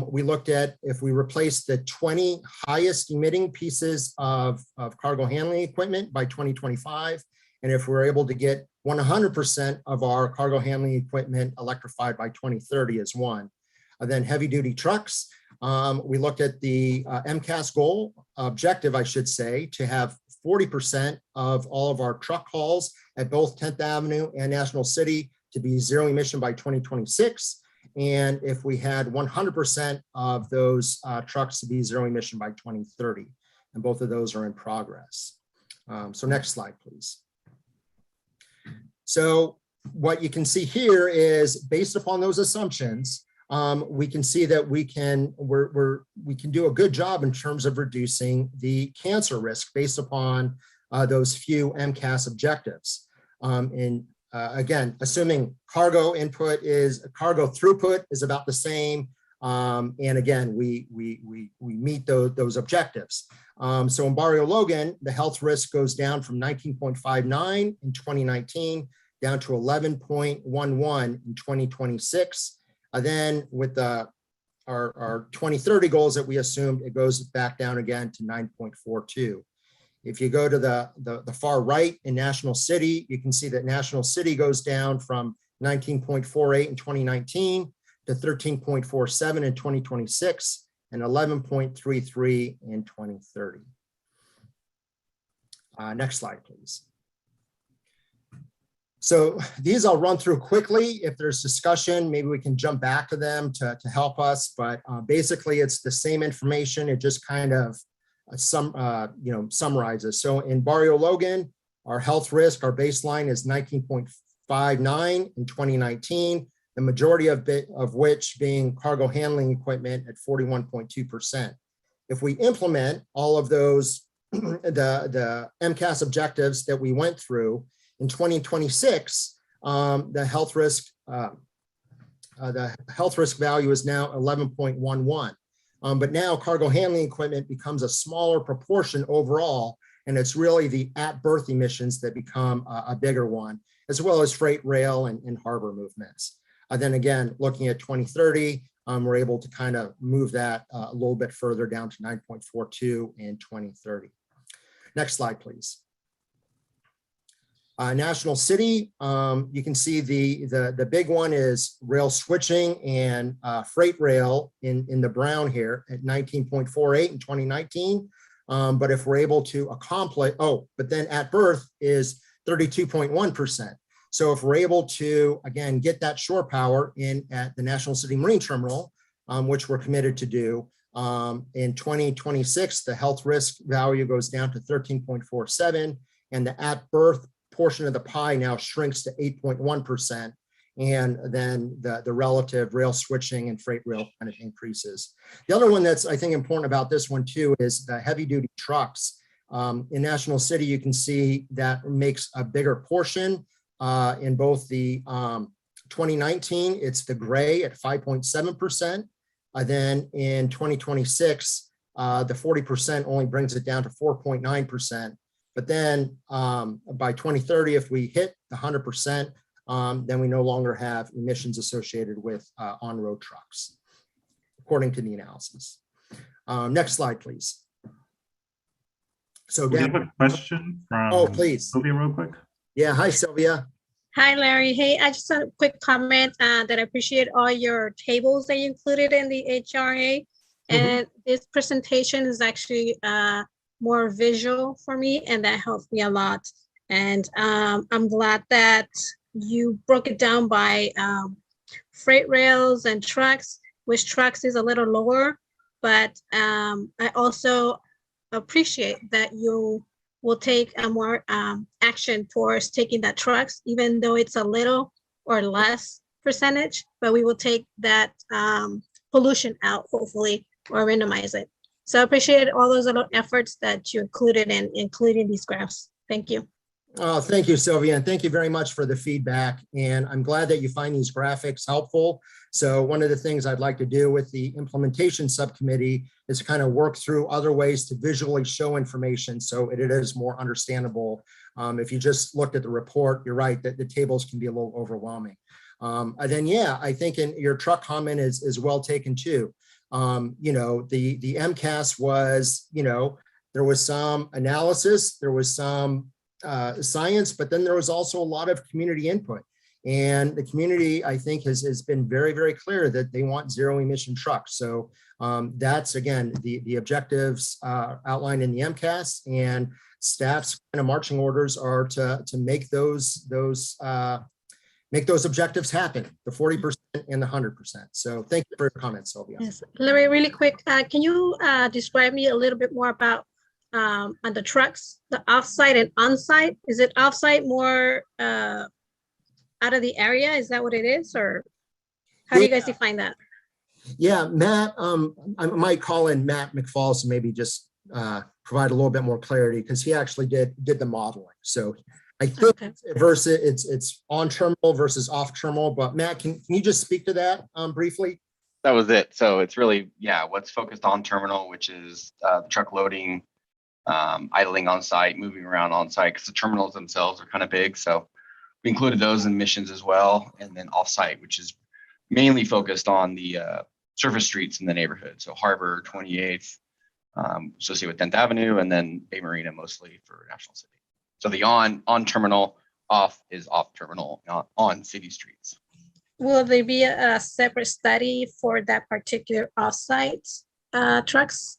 we looked at if we replace the 20 highest emitting pieces of cargo handling equipment by 2025, and if we're able to get 100% of our cargo handling equipment electrified by 2030 as one. Then heavy duty trucks, we looked at the Mcas goal objective, I should say, to have 40% of all of our truck hauls at both 10th Avenue and National City to be zero emission by 2026. And if we had 100% of those trucks to be zero emission by 2030, and both of those are in progress. So next slide, please. So what you can see here is, based upon those assumptions, we can see that we can do a good job in terms of reducing the cancer risk based upon those few Mcas objectives. Again, assuming cargo throughput is about the same, and again, we meet those objectives. So in Barrio Logan, the health risk goes down from 19.59 in 2019 down to 11.11 in 2026. Then with our 2030 goals that we assumed, it goes back down again to 9.42. If you go to the far right in National City, you can see that National City goes down from 19.48 in 2019 to 13.47 in 2026 and 11.33 in 2030. Next slide, please. So these I'll run through quickly. If there's discussion, maybe we can jump back to them to help us. But basically, it's the same information. It just kind of summarizes. So in Barrio Logan, our health risk, our baseline is 19.59 in 2019. The majority of which being cargo handling equipment at 41.2%. If we implement all of those, the Mcas objectives that we went through in 2026, the health risk value is now 11.11. But now cargo handling equipment becomes a smaller proportion overall, and it's really the at-berth emissions that become a bigger one, as well as freight, rail, and harbor movements. Then again, looking at 2030, we're able to kind of move that a little bit further down to 9.42 in 2030. Next slide, please. National City, you can see the big one is rail switching and freight rail in the brown here at 19.48 in 2019. But if we're able to accomplish, but then at berth is 32.1%. So if we're able to, again, get that shore power in at the National City Marine Terminal, which we're committed to do, in 2026, the health risk value goes down to 13.47, and the at berth portion of the pie now shrinks to 8.1%. And then the relative rail switching and freight rail kind of increases. The other one that's, I think, important about this one too is the heavy duty trucks. In National City, you can see that makes a bigger portion in both the 2019, it's the gray at 5.7%. Then in 2026, the 40% only brings it down to 4.9%. But then by 2030, if we hit the 100%, then we no longer have emissions associated with on-road trucks, according to the analysis. Next slide, please. So we have a question from please. Sylvia real quick. Yeah, hi, Sylvia. Hi, Larry. Hey, I just had a quick comment that I appreciate all your tables that you included in the HRA. And this presentation is actually more visual for me, and that helped me a lot. And I'm glad that you broke it down by freight rails and trucks, which trucks is a little lower, but I also appreciate that you will take a more action towards taking that trucks, even though it's a little or less percentage, but we will take that pollution out, hopefully, or minimize it. So I appreciate all those little efforts that you included in including these graphs. Thank you. Oh, thank you, Sylvia, and thank you very much for the feedback. And I'm glad that you find these graphics helpful. So one of the things I'd like to do with the implementation subcommittee is kind of work through other ways to visually show information so it is more understandable. If you just looked at the report, you're right that the tables can be a little overwhelming. And then, yeah, I think in your truck comment is well taken too. You know, the Mcas was, you know, there was some analysis, there was some science, but then there was also a lot of community input. And the community, I think, has been very, very clear that they want zero emission trucks. So that's, again, the objectives outlined in the Mcas, and staff's kind of marching orders are to make those objectives happen, the 40% and the 100%. So thank you for your comments, Sylvia. Yes, Larry, really quick, can you describe me a little bit more about on the trucks, the offsite and onsite? Is it offsite more out of the area? Is that what it is, or how do you guys define that? Yeah, Matt, I might call in Matt McFalls and maybe just provide a little bit more clarity, because he actually did the modeling. So I think versus it's on terminal versus off terminal, but Matt, can you just speak to that briefly? That was it. So it's really, yeah, what's focused on terminal, which is the truck loading, idling on site, moving around on site, because the terminals themselves are kind of big. So we included those in missions as well. And then off site, which is mainly focused on the surface streets in the neighborhood. So Harbor, 28th, associated with 10th Avenue, and then Bay Marina mostly for National City. So the on terminal, off is off terminal, on city streets. Will there be a separate study for that particular off-site trucks?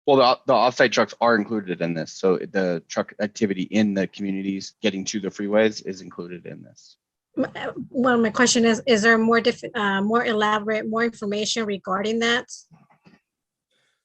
Well, the off-site trucks are included in this. So the truck activity in the communities getting to the freeways is included in this. Well, my question is there more elaborate, more information regarding that?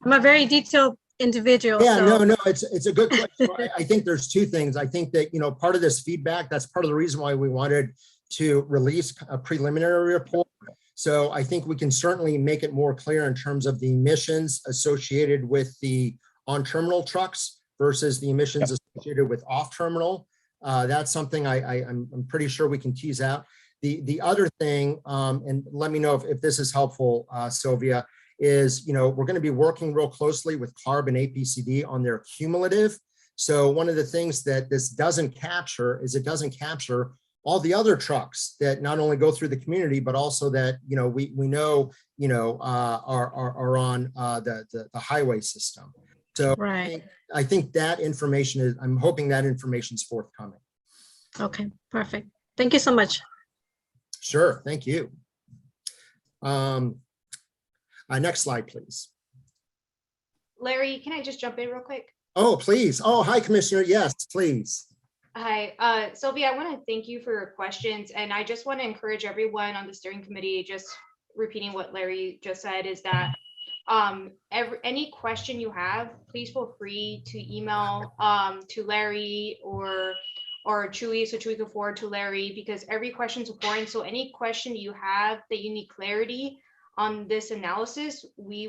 I'm a very detailed individual. Yeah, so. no, it's a good question. I think there's two things. I think that, you know, part of this feedback, that's part of the reason why we wanted to release a preliminary report. So I think we can certainly make it more clear in terms of the emissions associated with the on-terminal trucks versus the emissions associated with off-terminal. That's something I'm pretty sure we can tease out. The other thing, and let me know if this is helpful, Sylvia, is, you know, we're going to be working real closely with CARB and APCD on their cumulative. So one of the things that this doesn't capture is it doesn't capture all the other trucks that not only go through the community, but also that, you know, we know, you know, are on the highway system. So right. I think that information is, I'm hoping that information is forthcoming. Okay, perfect. Thank you so much. Sure, thank you. Next slide, please. Larry, can I just jump in real quick? Oh, please. Oh, hi, Commissioner. Yes, please. Hi, Sylvia, I want to thank you for your questions. And I just want to encourage everyone on the steering committee, just repeating what Larry just said, is that Any question you have, please feel free to email to Larry or Chewy, so Chewy can forward to Larry, because every question is important. So any question you have that you need clarity on this analysis, we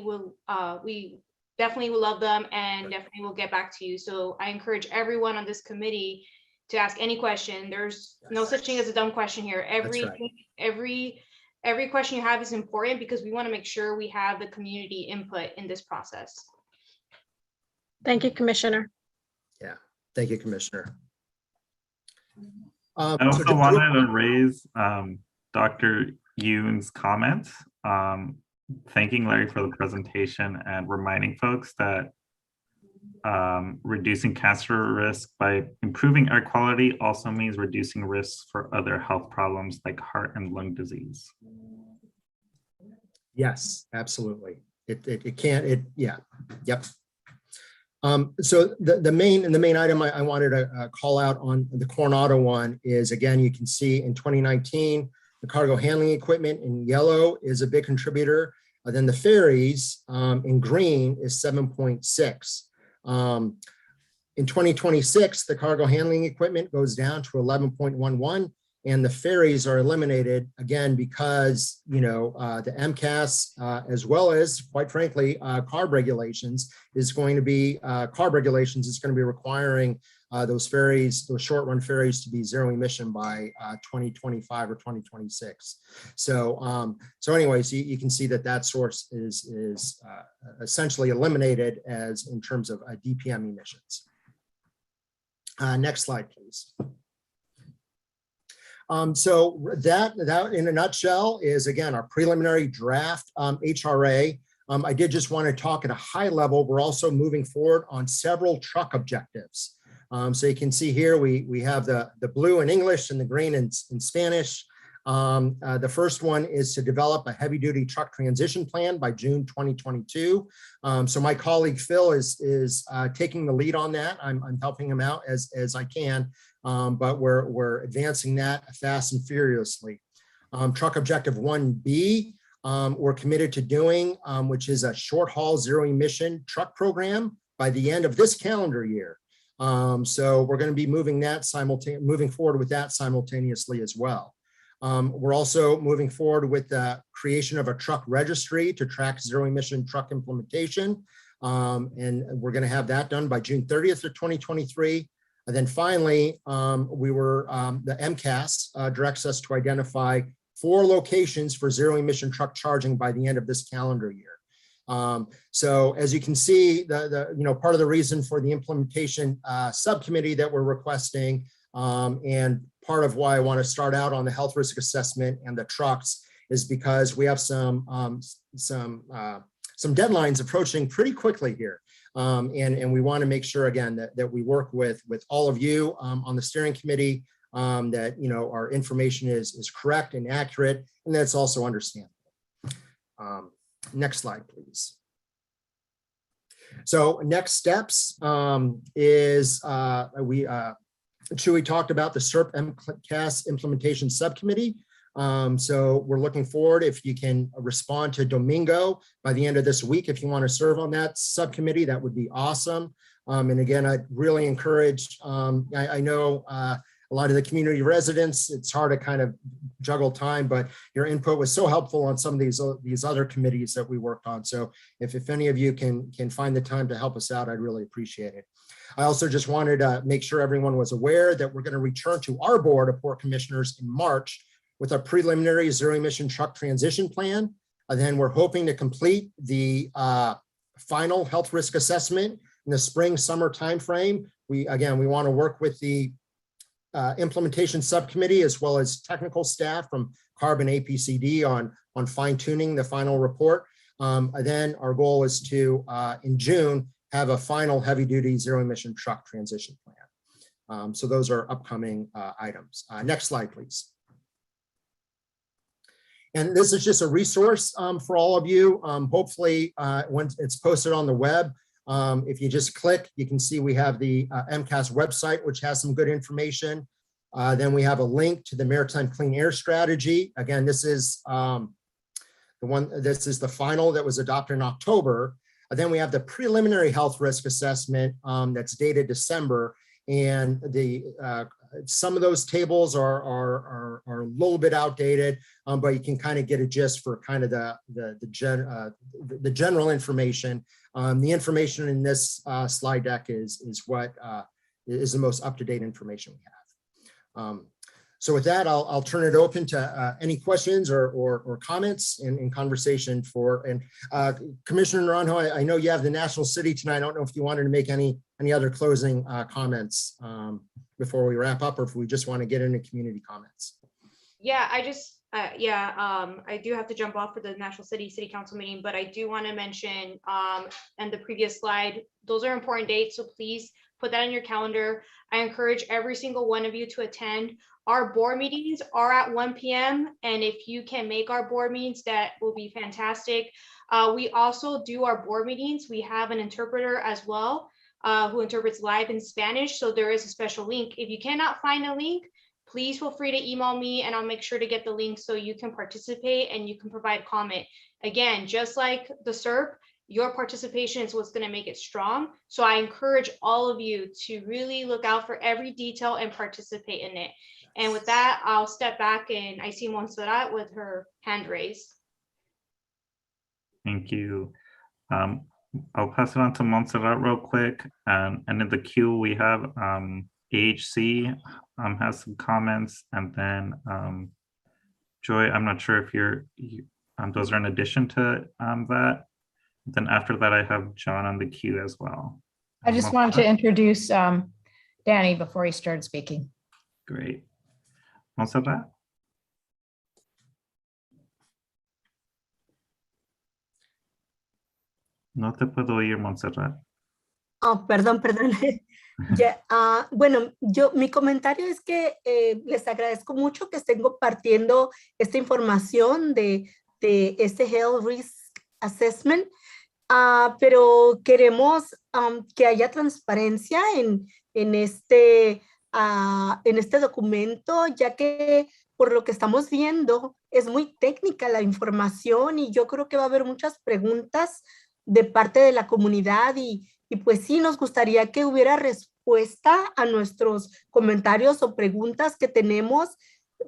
definitely will love them and definitely will get back to you. So I encourage everyone on this committee to ask any question. There's no such thing as a dumb question here. Every question you have is important because we want to make sure we have the community input in this process. Thank you, Commissioner. Yeah, thank you, Commissioner. I also wanted to raise Dr. Yoon's comment, thanking Larry for the presentation and reminding folks that reducing cancer risk by improving air quality also means reducing risks for other health problems like heart and lung disease. Yes, absolutely. Yep. So the main item I wanted to call out on the Coronado one is, again, you can see in 2019, the cargo handling equipment in yellow is a big contributor. Then the ferries in green is 7.6. In 2026, the cargo handling equipment goes down to 11.11, and the ferries are eliminated again because, you know, the Mcas, as well as, quite frankly, CARB regulations is going to be requiring those ferries, those short-run ferries, to be zero emission by 2025 or 2026. So, anyways, you can see that source is essentially eliminated as in terms of DPM emissions. Next slide, please. So that in a nutshell is, again, our preliminary draft HRA. I did just want to talk at a high level. We're also moving forward on several truck objectives. So you can see here we have the blue in English and the green in Spanish. The first one is to develop a heavy-duty truck transition plan by June 2022. So my colleague Phil is taking the lead on that. I'm helping him out as I can, but we're advancing that fast and furiously. Truck objective 1B, we're committed to doing, which is a short-haul zero-emission truck program by the end of this calendar year. So we're going to be moving forward with that simultaneously as well. We're also moving forward with the creation of a truck registry to track zero emission truck implementation. And we're going to have that done by June 30th of 2023. And then finally, the Mcas directs us to identify 4 locations for zero emission truck charging by the end of this calendar year. So as you can see, part of the reason for the implementation subcommittee that we're requesting, and part of why I want to start out on the health risk assessment and the trucks, is because we have some deadlines approaching pretty quickly here. And we want to make sure, again, that we work with all of you on the steering committee, that, you know, our information is correct and accurate, and that's also understandable. Next slide, please. So next steps is Chewy talked about the Serp Mcas implementation subcommittee. So we're looking forward if you can respond to Domingo by the end of this week. If you want to serve on that subcommittee, that would be awesome. And again, I really encourage, I know a lot of the community residents, it's hard to kind of juggle time, but your input was so helpful on some of these other committees that we worked on. So if any of you can find the time to help us out, I'd really appreciate it. I also just wanted to make sure everyone was aware that we're going to return to our board of port commissioners in March with a preliminary zero emission truck transition plan. And then we're hoping to complete the final health risk assessment in the spring, summer timeframe. We want to work with the implementation subcommittee as well as technical staff from CARB and APCD on fine tuning the final report. Then our goal is to, in June, have a final heavy duty zero emission truck transition plan. So those are upcoming items. Next slide, please. And this is just a resource for all of you. Hopefully, when it's posted on the web, if you just click, you can see we have the Mcas website, which has some good information. Then we have a link to the Maritime Clean Air Strategy. Again, this is This is the final that was adopted in October. Then we have the preliminary health risk assessment that's dated December. And some of those tables are a little bit outdated, but you can kind of get a gist for kind of the general information. The information in this slide deck is what is the most up-to-date information we have. So with that, I'll turn it open to any questions or comments in conversation and Commissioner Naranjo, I know you have the National City tonight. I don't know if you wanted to make any other closing comments before we wrap up, or if we just want to get into community comments. Yeah, I do have to jump off for the National City Council meeting, but I do want to mention and the previous slide, those are important dates, so please put that on your calendar. I encourage every single one of you to attend. Our board meetings are at 1 p.m. and if you can make our board meetings, that will be fantastic. We also do our board meetings. We have an interpreter as well who interprets live in Spanish, so there is a special link. If you cannot find a link, please feel free to email me and I'll make sure to get the link so you can participate and you can provide comment. Again, just like the Serp, your participation is what's going to make it strong. So I encourage all of you to really look out for every detail and participate in it. And with that, I'll step back and I see Montserrat with her hand raised. Thank you. I'll pass it on to Montserrat real quick. And in the queue, we have AHC has some comments, and then Joy, I'm not sure if those are in addition to that. Then after that, I have John on the queue as well. I just wanted to introduce Danny before he started speaking. Great. Montserrat? No te puedo oír, Montserrat. Oh, perdón. Ya, bueno, mi comentario es que les agradezco mucho que estén compartiendo esta información de este Health Risk Assessment, pero queremos que haya transparencia en este documento, ya que por lo que estamos viendo es muy técnica la información y yo creo que va a haber muchas preguntas de parte de la comunidad y pues sí nos gustaría que hubiera respuesta a nuestros comentarios o preguntas que tenemos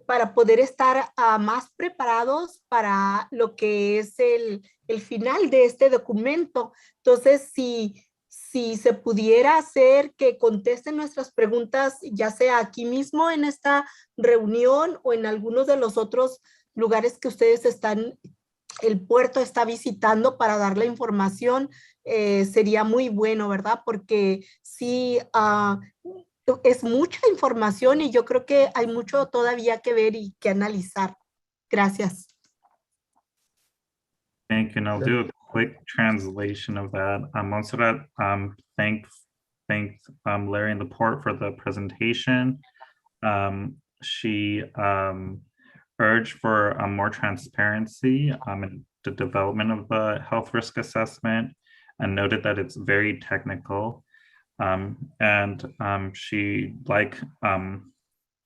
para poder estar más preparados para lo que es el final de este documento. Entonces, si se pudiera hacer que contesten nuestras preguntas, ya sea aquí mismo en esta reunión o en algunos de los otros lugares que ustedes el puerto está visitando para dar la información, sería muy bueno, ¿verdad? Porque sí, es mucha información y yo creo que hay mucho todavía que ver y que analizar. Gracias. Thank you, and I'll do a quick translation of that. Montserrat thanked Larry and the port for the presentation. She urged for more transparency in the development of the health risk assessment and noted that it's very technical. She'd like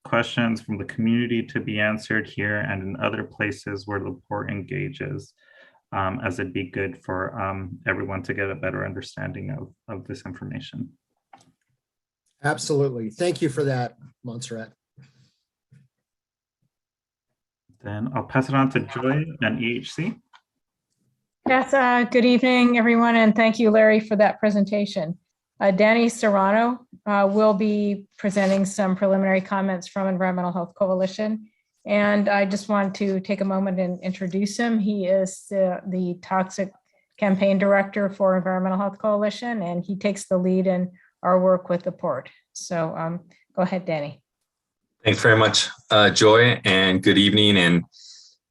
questions from the community to be answered here and in other places where the port engages, as it'd be good for everyone to get a better understanding of this information. Absolutely. Thank you for that, Montserrat. Then I'll pass it on to Joy and EHC. Yes, good evening, everyone, and thank you, Larry, for that presentation. Danny Serrano will be presenting some preliminary comments from Environmental Health Coalition, and I just want to take a moment and introduce him. He is the Toxic Campaign Director for Environmental Health Coalition, and he takes the lead in our work with the port. So go ahead, Danny. Thanks very much, Joy, and good evening and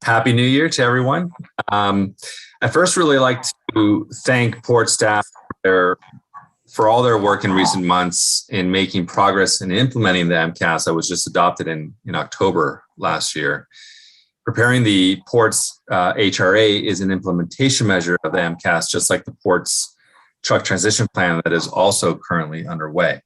Happy New Year to everyone. I first really like to thank port staff for all their work in recent months in making progress in implementing the MCAS that was just adopted in October last year. Preparing the port's HRA is an implementation measure of the MCAS, just like the port's truck transition plan that is also currently underway.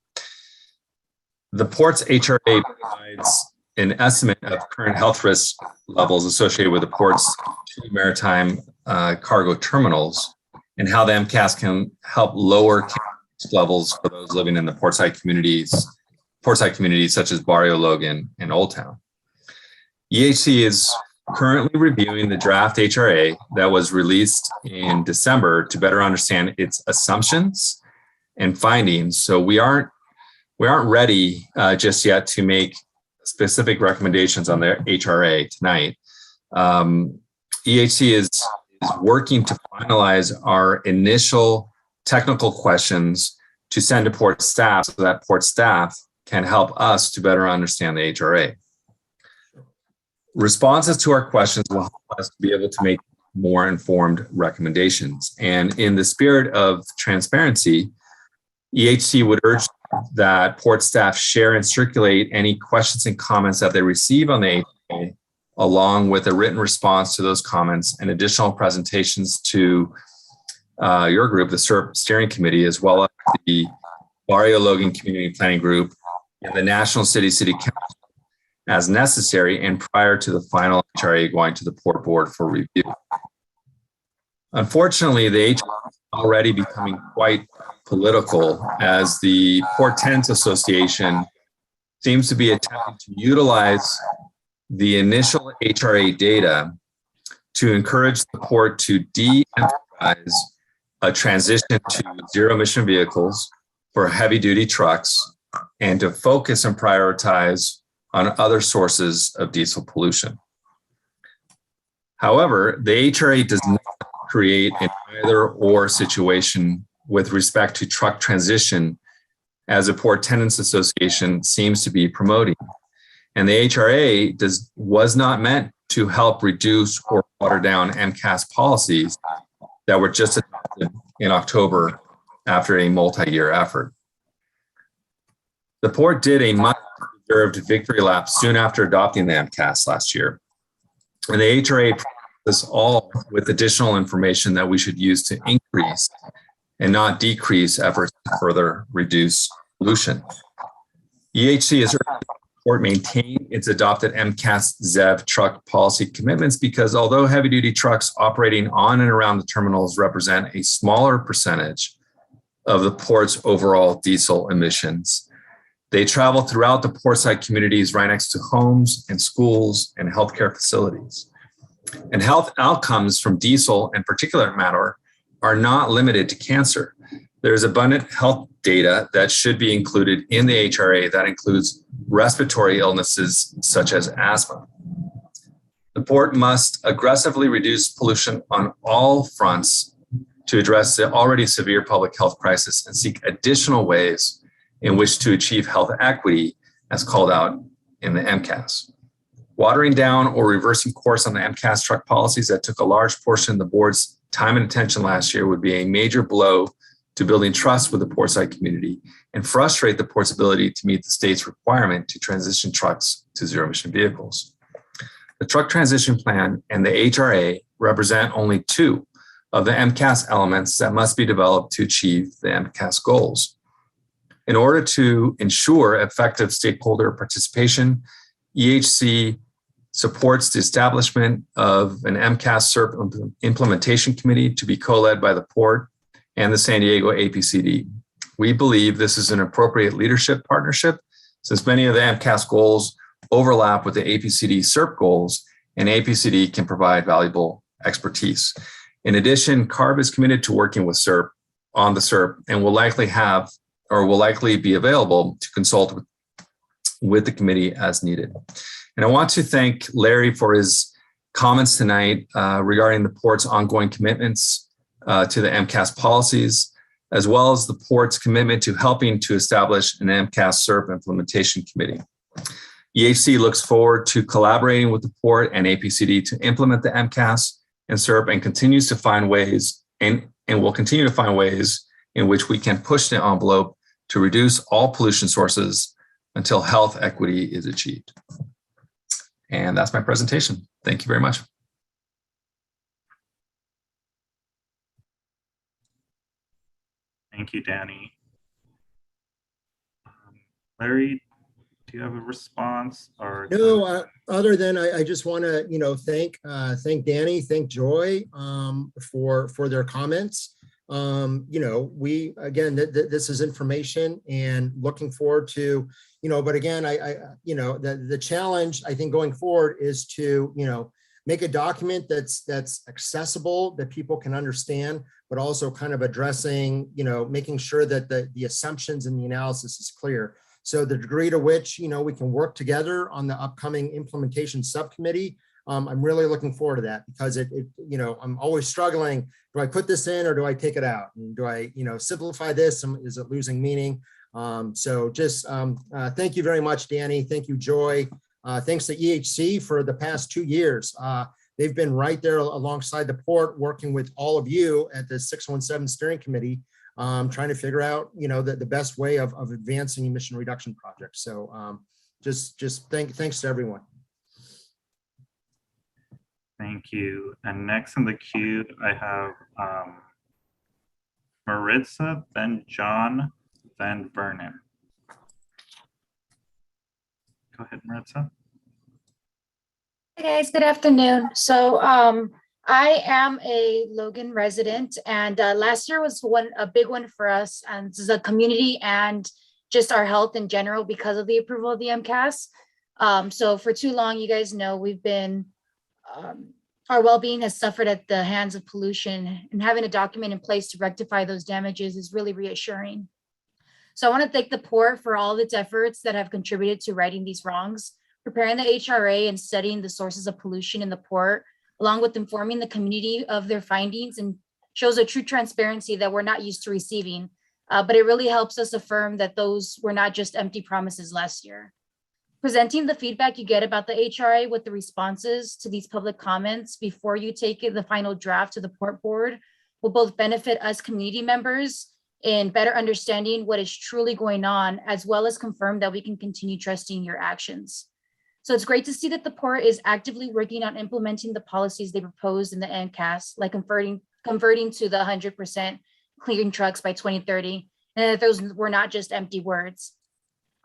The port's HRA provides an estimate of current health risk levels associated with the port's two maritime cargo terminals and how the MCAS can help lower risk levels for those living in the portside communities such as Barrio, Logan, and Old Town. EHC is currently reviewing the draft HRA that was released in December to better understand its assumptions and findings. So we aren't ready just yet to make specific recommendations on the HRA tonight. EHC is working to finalize our initial technical questions to send to port staff so that port staff can help us to better understand the HRA. Responses to our questions will help us to be able to make more informed recommendations. And in the spirit of transparency, EHC would urge that port staff share and circulate any questions and comments that they receive on the HRA, along with a written response to those comments and additional presentations to your group, the Serp Steering Committee, as well as the Barrio Logan Community Planning Group and the National City Council as necessary and prior to the final HRA going to the Port Board for review. Unfortunately, the HRA is already becoming quite political as the Port Tenants Association seems to be attempting to utilize the initial HRA data to encourage the port to de-emphasize a transition to zero emission vehicles for heavy duty trucks and to focus and prioritize on other sources of diesel pollution. However, the HRA does not create an either or situation with respect to truck transition as the Port Tenants Association seems to be promoting. And the HRA was not meant to help reduce or water down MCAS policies that were just adopted in October after a multi-year effort. The port did a much-deserved victory lap soon after adopting the MCAS last year. And the HRA provides us all with additional information that we should use to increase and not decrease efforts to further reduce pollution. EHC is urging the port maintain its adopted MCAS ZEV truck policy commitments because although heavy-duty trucks operating on and around the terminals represent a smaller percentage of the port's overall diesel emissions, they travel throughout the portside communities right next to homes and schools and healthcare facilities. And health outcomes from diesel and particulate matter are not limited to cancer. There's abundant health data that should be included in the HRA that includes respiratory illnesses such as asthma. The port must aggressively reduce pollution on all fronts to address the already severe public health crisis and seek additional ways in which to achieve health equity as called out in the MCAS. Watering down or reversing course on the MCAS truck policies that took a large portion of the board's time and attention last year would be a major blow to building trust with the portside community and frustrate the port's ability to meet the state's requirement to transition trucks to zero emission vehicles. The truck transition plan and the HRA represent only two of the MCAS elements that must be developed to achieve the MCAS goals. In order to ensure effective stakeholder participation, EHC supports the establishment of an MCAS Serp implementation committee to be co-led by the port and the San Diego APCD. We believe this is an appropriate leadership partnership since many of the MCAS goals overlap with the APCD Serp goals, and APCD can provide valuable expertise. In addition, CARB is committed to working with Serp on the Serp and will likely be available to consult with the committee as needed. And I want to thank Larry for his comments tonight regarding the port's ongoing commitments to the MCAS policies, as well as the port's commitment to helping to establish an MCAS Serp implementation committee. EHC looks forward to collaborating with the port and APCD to implement the MCAS and Serp and continues to find ways and will continue to find ways in which we can push the envelope to reduce all pollution sources until health equity is achieved. And that's my presentation. Thank you very much. Thank you, Danny. Larry, Do you have a response or? No, other than I just want to, thank Danny, thank Joy for their comments. We, again, this is information and looking forward to, but again, the challenge I think going forward is to, make a document that's accessible, that people can understand, but also kind of addressing, making sure that the assumptions and the analysis is clear. So the degree to which, we can work together on the upcoming implementation subcommittee, I'm really looking forward to that because I'm always struggling. Do I put this in or do I take it out? And do I, simplify this? Is it losing meaning? So just thank you very much, Danny. Thank you, Joy. Thanks to EHC for the past 2 years. They've been right there alongside the port, working with all of you at the 617 steering committee, trying to figure out, the best way of advancing emission reduction projects. So thanks to everyone. Thank you. And next in the queue, I have Maritza, then John, then Vernon. Go ahead, Maritza. Hey guys, good afternoon. So I am a Logan resident, and last year was a big one for us as a community and just our health in general because of the approval of the MCAS. So for too long, you guys know we've been, our well-being has suffered at the hands of pollution, and having a document in place to rectify those damages is really reassuring. So I want to thank the port for all of its efforts that have contributed to righting these wrongs, preparing the HRA and studying the sources of pollution in the port, along with informing the community of their findings, and shows a true transparency that we're not used to receiving. But it really helps us affirm that those were not just empty promises last year. Presenting the feedback you get about the HRA with the responses to these public comments before you take the final draft to the port board will both benefit us community members in better understanding what is truly going on, as well as confirm that we can continue trusting your actions. So it's great to see that the port is actively working on implementing the policies they proposed in the MCAS, like converting to the 100% clean trucks by 2030, and that those were not just empty words.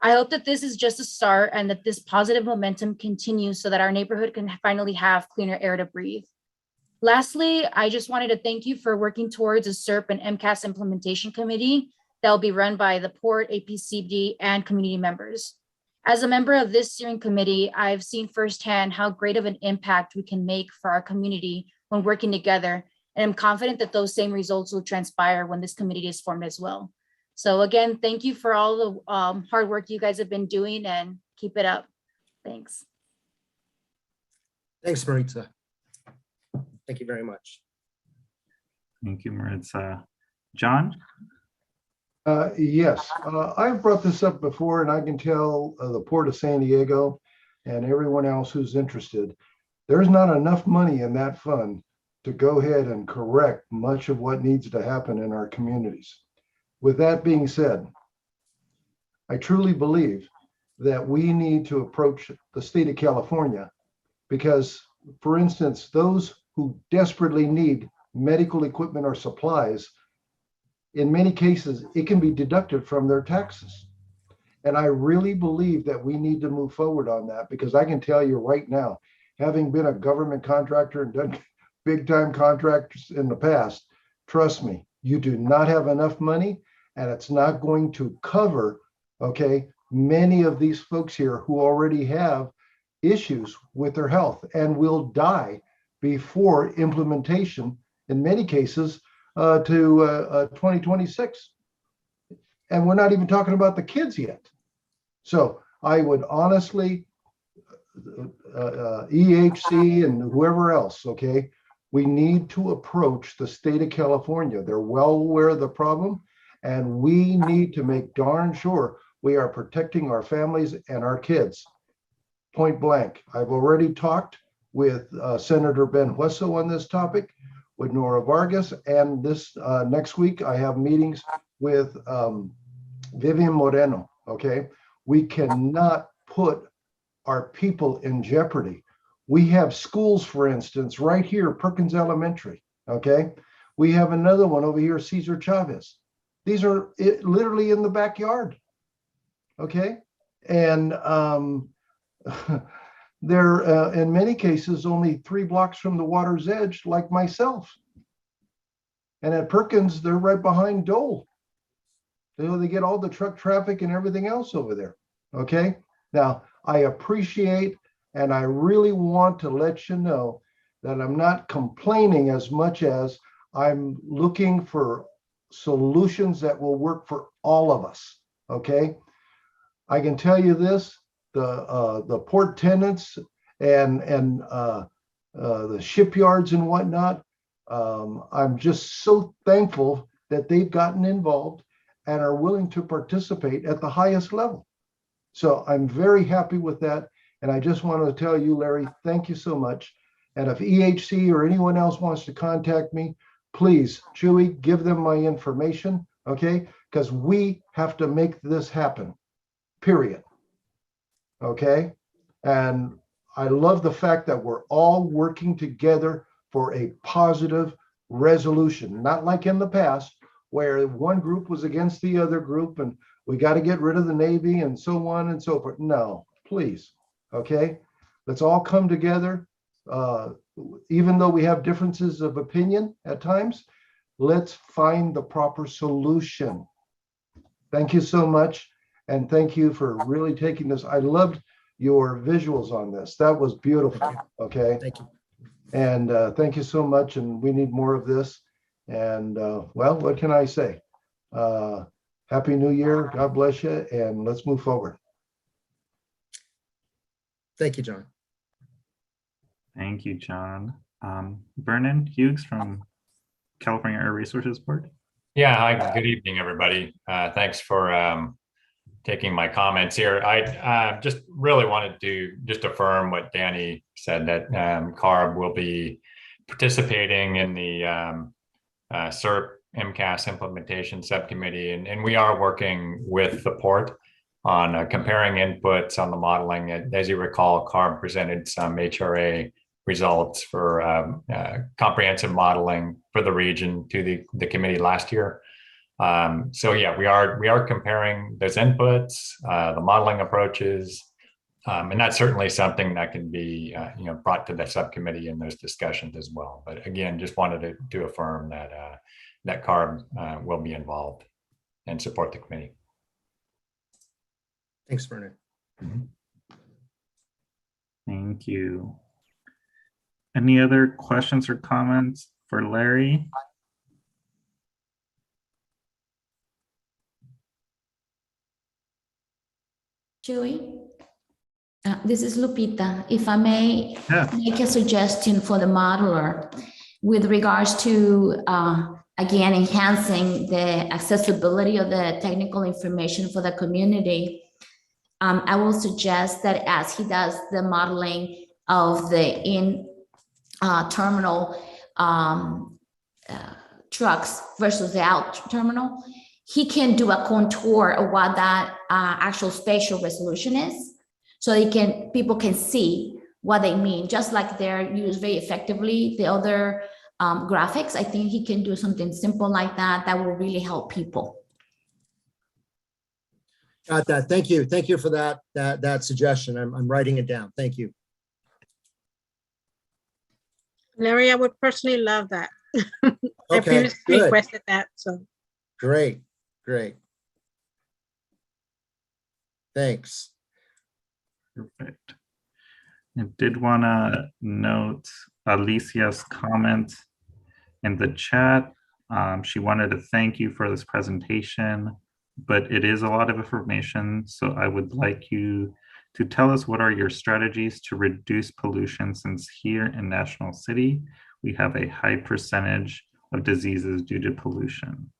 I hope that this is just a start and that this positive momentum continues so that our neighborhood can finally have cleaner air to breathe. Lastly, I just wanted to thank you for working towards a Serp and MCAS implementation committee that will be run by the port, APCD, and community members. As a member of this steering committee, I've seen firsthand how great of an impact we can make for our community when working together, and I'm confident that those same results will transpire when this committee is formed as well. So again, thank you for all the hard work you guys have been doing, and keep it up. Thanks. Thanks, Maritza. Thank you very much. Thank you, Maritza. John? Yes, I've brought this up before, and I can tell the Port of San Diego and everyone else who's interested, there's not enough money in that fund to go ahead and correct much of what needs to happen in our communities. With that being said, I truly believe that we need to approach the state of California because, for instance, those who desperately need medical equipment or supplies, in many cases, it can be deducted from their taxes. And I really believe that we need to move forward on that because I can tell you right now, having been a government contractor and done big time contracts in the past, trust me, you do not have enough money and it's not going to cover, okay, many of these folks here who already have issues with their health and will die before implementation, in many cases, to 2026. And we're not even talking about the kids yet. So I would honestly, EHC and whoever else, okay, we need to approach the state of California. They're well aware of the problem, and we need to make darn sure we are protecting our families and our kids. Point blank. I've already talked with Senator Ben Hueso on this topic, with Nora Vargas, and this next week I have meetings with Vivian Moreno, okay? We cannot put our people in jeopardy. We have schools, for instance, right here, Perkins Elementary, okay? We have another one over here, Cesar Chavez. These are literally in the backyard, okay? And they're in many cases only 3 blocks from the water's edge, like myself. And at Perkins, they're right behind Dole. You know, they get all the truck traffic and everything else over there. Okay. Now, I appreciate and I really want to let you know that I'm not complaining as much as I'm looking for solutions that will work for all of us. Okay. I can tell you this, the port tenants and the shipyards and whatnot, I'm just so thankful that they've gotten involved and are willing to participate at the highest level. So I'm very happy with that. And I just want to tell you, Larry, thank you so much. And if EHC or anyone else wants to contact me, please, Chewy, give them my information, okay? Because we have to make this happen, period. Okay? And I love the fact that we're all working together for a positive resolution, not like in the past, where one group was against the other group and we got to get rid of the Navy and so on and so forth. No, please. Okay. Let's all come together. Even though we have differences of opinion at times, let's find the proper solution. Thank you so much. And thank you for really taking this. I loved your visuals on this. That was beautiful. Okay. Thank you. And thank you so much. And we need more of this. And well, what can I say? Happy New Year. God bless you. And let's move forward. Thank you, John. Thank you, John. Vernon Hughes from California Air Resources Board. Yeah, hi, good evening, everybody. Thanks for taking my comments here. I just really wanted to just affirm what Danny said, that CARB will be participating in the Serp Mcas implementation subcommittee, and we are working with the port on comparing inputs on the modeling. As you recall, CARB presented some HRA results for comprehensive modeling for the region to the committee last year. So yeah, we are comparing those inputs, the modeling approaches, and that's certainly something that can be brought to the subcommittee in those discussions as well. But again, just wanted to affirm that that CARB will be involved and support the committee. Thanks, Vernon. Thank you. Any other questions or comments for Larry? Joey, this is Lupita. If I may make a suggestion for the modeler with regards to, again, enhancing the accessibility of the technical information for the community, I will suggest that as he does the modeling of the in-terminal trucks versus the out terminal, he can do a contour of what that actual spatial resolution is, so people can see what they mean, just like they're used very effectively. The other graphics, I think he can do something simple like that that will really help people. Got that. Thank you. Thank you for that suggestion. I'm writing it down. Thank you. Larry, I would personally love that. I Okay, previously good. requested that, so. Great. Thanks. Perfect. I did want to note Alicia's comment in the chat. She wanted to thank you for this presentation, but it is a lot of information. So I would like you to tell us what are your strategies to reduce pollution, since here in National City, we have a high percentage of diseases due to pollution.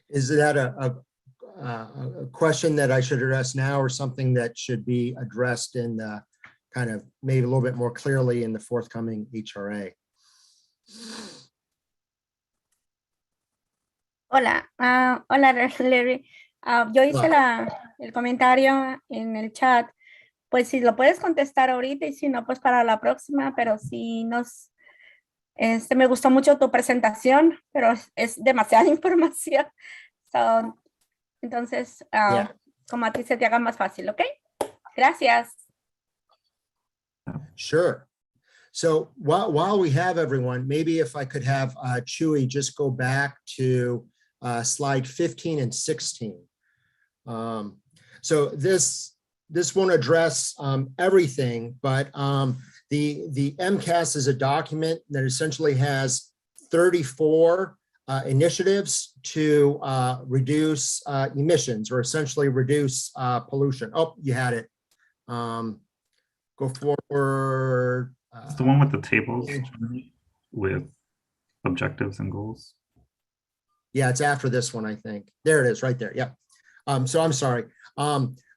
Is that a question that I should address now, or something that should be addressed in the kind of maybe a little bit more clearly in the forthcoming HRA? Hola, hola Larry. Yo hice el comentario en el chat. Pues si lo puedes contestar ahorita y si no, pues para la próxima, pero si me gustó mucho tu presentación, pero es demasiada información. So, Entonces, Yeah. como a ti se te haga más fácil, ¿ok? Gracias. Sure. So while we have everyone, maybe if I could have Chewy just go back to slide 15 and 16. So this won't address everything, but the MCAS is a document that essentially has 34 initiatives to reduce emissions, or essentially reduce pollution. Oh, you had it. Go forward. It's the one with the tables with objectives and goals. Yeah, it's after this one, I think. There it is, right there. Yep. So I'm sorry.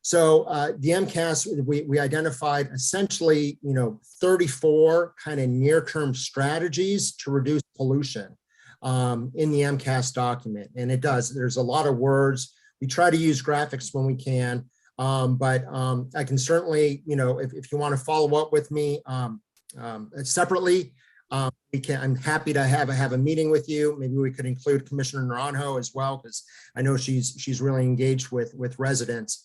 So the MCAS, we identified essentially, 34 kind of near-term strategies to reduce pollution in the MCAS document. And it does. There's a lot of words. We try to use graphics when we can, but I can certainly, if you want to follow up with me separately, I'm happy to have a meeting with you. Maybe we could include Commissioner Naranjo as well, because I know she's really engaged with residents.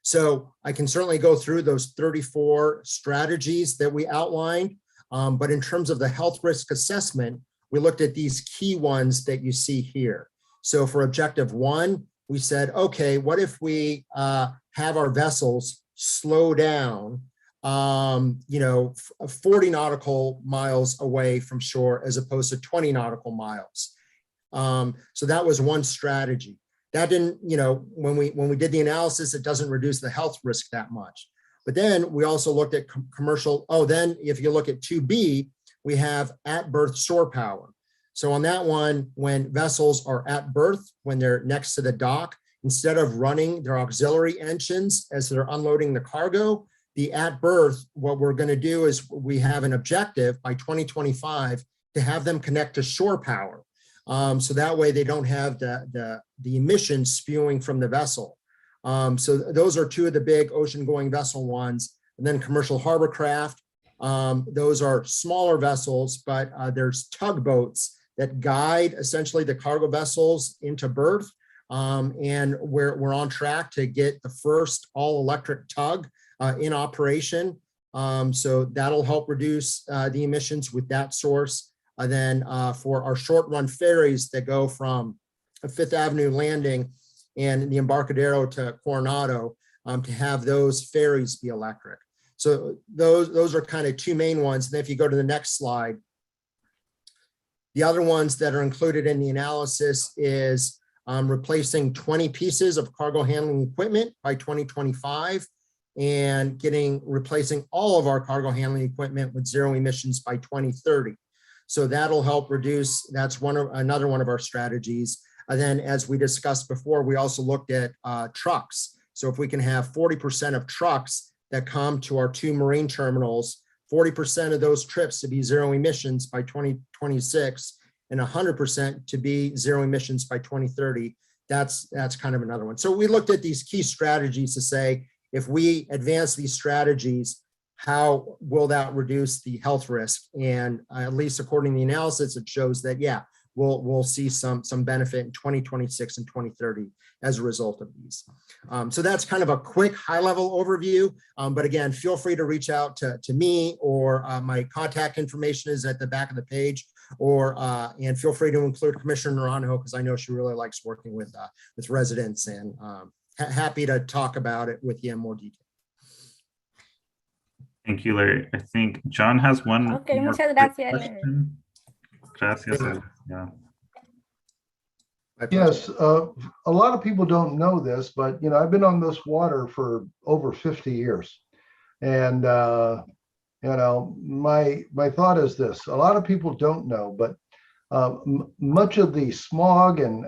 So I can certainly go through those 34 strategies that we outlined. But in terms of the health risk assessment, we looked at these key ones that you see here. So for objective 1, we said, okay, what if we have our vessels slow down 40 nautical miles away from shore as opposed to 20 nautical miles. So that was one strategy. That didn't, when we did the analysis, it doesn't reduce the health risk that much. But then we also looked at commercial. Oh, then if you look at 2B, we have at berth shore power. So on that one, when vessels are at berth, when they're next to the dock, instead of running their auxiliary engines as they're unloading the cargo, the at berth, what we're going to do is we have an objective by 2025 to have them connect to shore power. So that way they don't have the emissions spewing from the vessel. So those are 2 of the big ocean going vessel ones. And then commercial harbor craft, those are smaller vessels, but there's tugboats that guide essentially the cargo vessels into berth. And we're on track to get the first all electric tug in operation. So that'll help reduce the emissions with that source. And then for our short run ferries that go from Fifth Avenue Landing and the Embarcadero to Coronado, to have those ferries be electric. So those are kind of 2 main ones. And then if you go to the next slide, the other ones that are included in the analysis is replacing 20 pieces of cargo handling equipment by 2025. And replacing all of our cargo handling equipment with 0 emissions by 2030. So that'll help reduce, that's another one of our strategies. And then as we discussed before, we also looked at trucks. So if we can have 40% of trucks that come to our 2 marine terminals, 40% of those trips to be 0 emissions by 2026 and 100% to be 0 emissions by 2030, that's kind of another one. So we looked at these key strategies to say, if we advance these strategies, how will that reduce the health risk? And at least according to the analysis, it shows that, yeah, we'll see some benefit in 2026 and 2030 as a result of these. So that's kind of a quick high-level overview. But again, feel free to reach out to me, or my contact information is at the back of the page, and feel free to include Commissioner Naranjo, because I know she really likes working with residents, and happy to talk about it with you in more detail. Thank you, Larry. I think John has one. Okay, more muchas quick gracias. question. Gracias. Yeah. Yes, a lot of people don't know this, but I've been on this water for over 50 years. And my thought is this: a lot of people don't know, but much of the smog and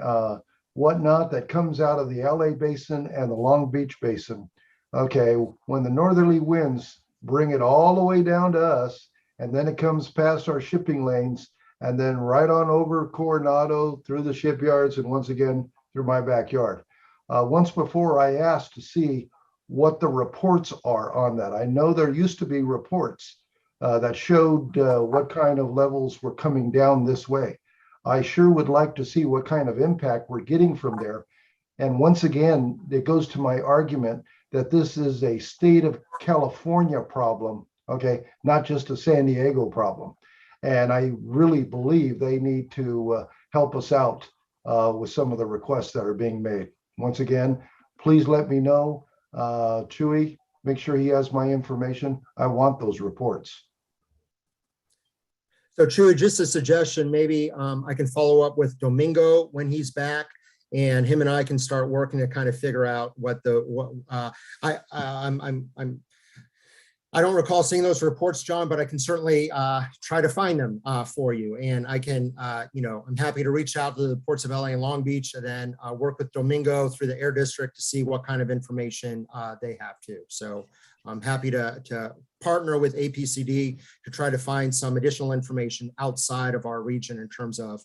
whatnot that comes out of the LA basin and the Long Beach basin, okay, when the northerly winds bring it all the way down to us, and then it comes past our shipping lanes, and then right on over Coronado, through the shipyards, and once again through my backyard. Once before, I asked to see what the reports are on that. I know there used to be reports that showed what kind of levels were coming down this way. I sure would like to see what kind of impact we're getting from there. And once again, it goes to my argument that this is a state of California problem, okay, not just a San Diego problem. And I really believe they need to help us out with some of the requests that are being made. Once again, please let me know. Chewy, make sure he has my information. I want those reports. So Chewy, just a suggestion, maybe I can follow up with Domingo when he's back, and him and I can start working to kind of figure out what I don't recall seeing those reports, John, but I can certainly try to find them for you. And I can, I'm happy to reach out to the Ports of LA and Long Beach and then work with Domingo through the Air District to see what kind of information they have too. So I'm happy to partner with APCD to try to find some additional information outside of our region in terms of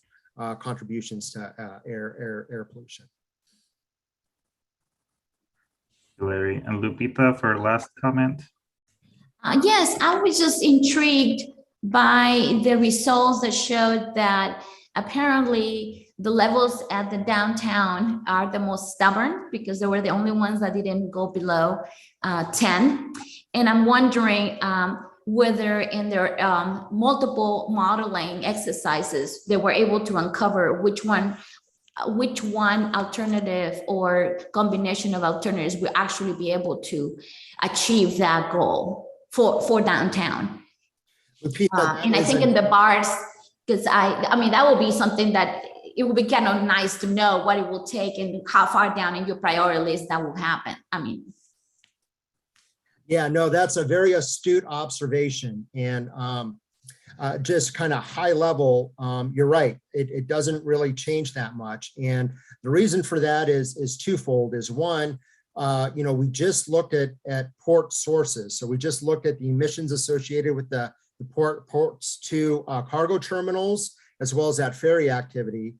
contributions to air pollution. Larry and Lupita for last comment. Yes, I was just intrigued by the results that showed that apparently the levels at the downtown are the most stubborn because they were the only ones that didn't go below 10. And I'm wondering whether in their multiple modeling exercises, they were able to uncover which one alternative or combination of alternatives will actually be able to achieve that goal for downtown. And I think in the bars, because I mean, that will be something that it will be kind of nice to know what it will take and how far down in your priority list that will happen. I mean. Yeah, no, that's a very astute observation. And just kind of high level, you're right. It doesn't really change that much. And the reason for that is twofold. Is one, we just looked at port sources. So we just looked at the emissions associated with the ports to cargo terminals, as well as that ferry activity.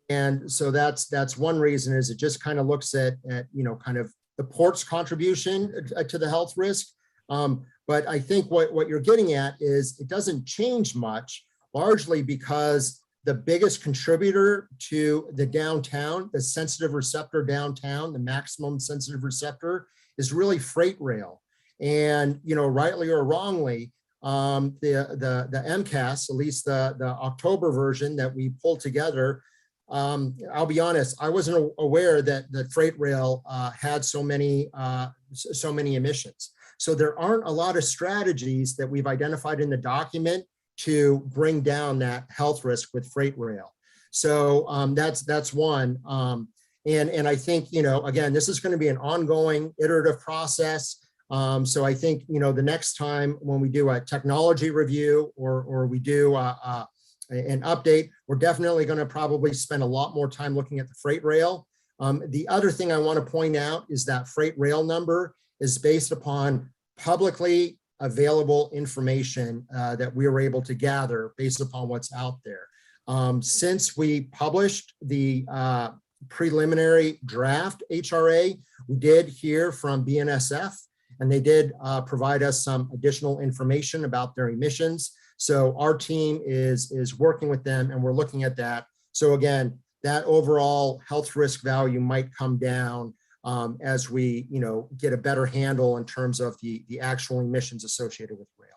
And so that's one reason is it just kind of looks at kind of the port's contribution to the health risk. But I think what you're getting at is it doesn't change much, largely because the biggest contributor to the downtown, the sensitive receptor downtown, the maximum sensitive receptor, is really freight rail. And rightly or wrongly, the Mcas, at least the October version that we pulled together, I'll be honest, I wasn't aware that the freight rail had so many emissions. So there aren't a lot of strategies that we've identified in the document to bring down that health risk with freight rail. So that's one. And I think, again, this is going to be an ongoing iterative process. So I think, the next time when we do a technology review or we do an update, we're definitely going to probably spend a lot more time looking at the freight rail. The other thing I want to point out is that freight rail number is based upon publicly available information that we were able to gather based upon what's out there. Since we published the preliminary draft HRA, we did hear from BNSF, and they did provide us some additional information about their emissions. So our team is working with them, and we're looking at that. So again, that overall health risk value might come down as we, get a better handle in terms of the actual emissions associated with rail.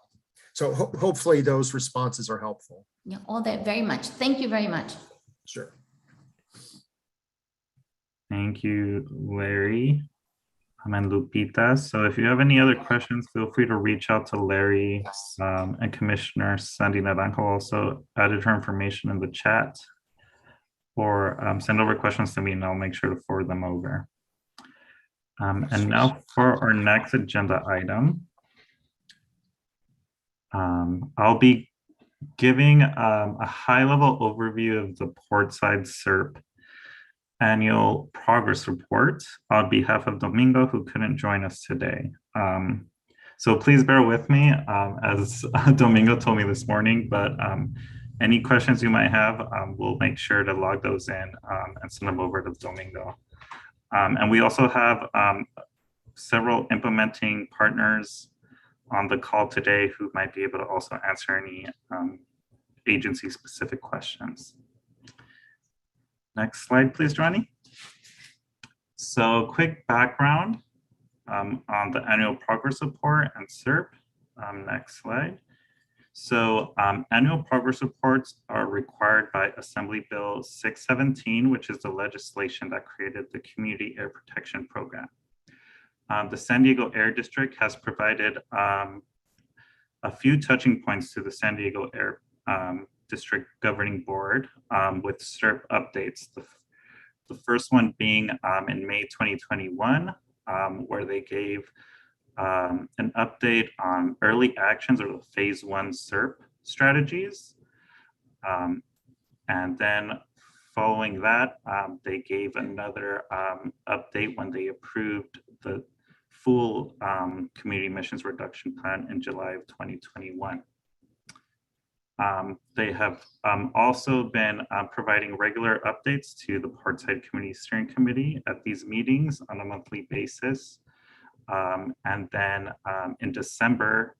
So hopefully those responses are helpful. Yeah, all that very much. Thank you very much. Sure. Thank you, Larry and Lupita. So if you have any other questions, feel free to reach out to Larry and Commissioner Sandy Naranjo. Also added her information in the chat, or send over questions to me and I'll make sure to forward them over. And now for our next agenda item, I'll be giving a high-level overview of the Portside Serp annual progress report on behalf of Domingo, who couldn't join us today. So please bear with me, as Domingo told me this morning, but any questions you might have, we'll make sure to log those in and send them over to Domingo. And we also have several implementing partners on the call today who might be able to also answer any agency-specific questions. Next slide, please, Johnny. So quick background on the annual progress report and Serp. Next slide. So annual progress reports are required by Assembly Bill 617, which is the legislation that created the Community Air Protection Program. The San Diego Air District has provided a few touching points to the San Diego Air District Governing Board with Serp updates. The first one being in May 2021, where they gave an update on early actions or the phase 1 Serp strategies. And then following that, they gave another update when they approved the full community emissions reduction plan in July of 2021. They have also been providing regular updates to the Portside Community Steering Committee at these meetings on a monthly basis. And then in December,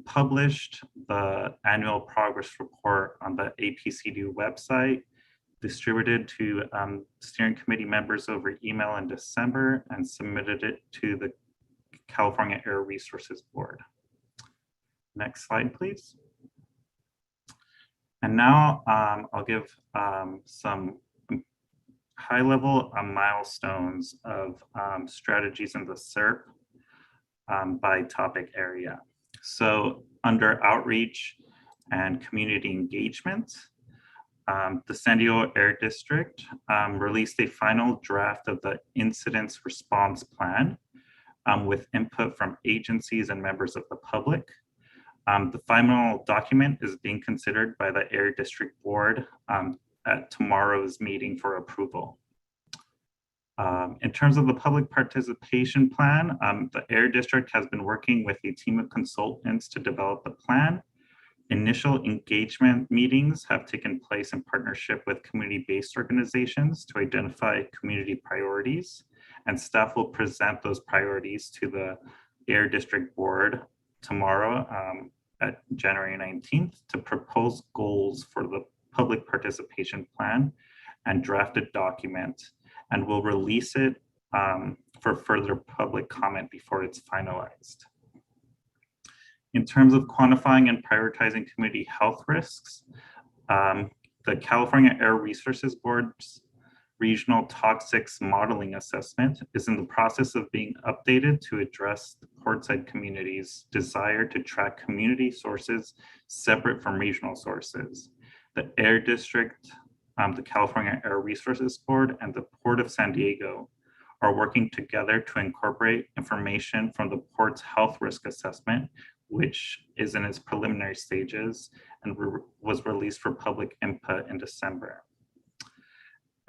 published the annual progress report on the APCD website, distributed to steering committee members over email in December, and submitted it to the California Air Resources Board. Next slide, please. And now I'll give some high-level milestones of strategies in the Serp by topic area. So under outreach and community engagement, the San Diego Air District released a final draft of the incidents response plan with input from agencies and members of the public. The final document is being considered by the Air District Board at tomorrow's meeting for approval. In terms of the public participation plan, the Air District has been working with a team of consultants to develop the plan. Initial engagement meetings have taken place in partnership with community-based organizations to identify community priorities, and staff will present those priorities to the Air District Board tomorrow at January 19th to propose goals for the public participation plan and drafted document, and will release it for further public comment before it's finalized. In terms of quantifying and prioritizing community health risks, the California Air Resources Board's Regional Toxics Modeling Assessment is in the process of being updated to address the Portside community's desire to track community sources separate from regional sources. The Air District, the California Air Resources Board, and the Port of San Diego are working together to incorporate information from the Port's health risk assessment, which is in its preliminary stages and was released for public input in December.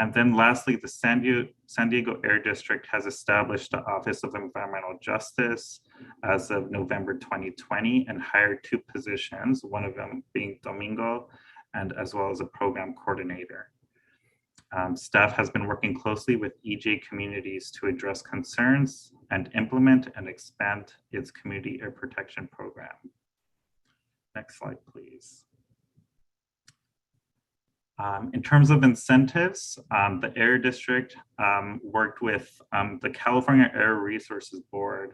And then lastly, the San Diego Air District has established the Office of Environmental Justice as of November 2020 and hired 2 positions, one of them being Domingo, and as well as a program coordinator. Staff has been working closely with EJ communities to address concerns and implement and expand its community air protection program. Next slide, please. In terms of incentives, the Air District worked with the California Air Resources Board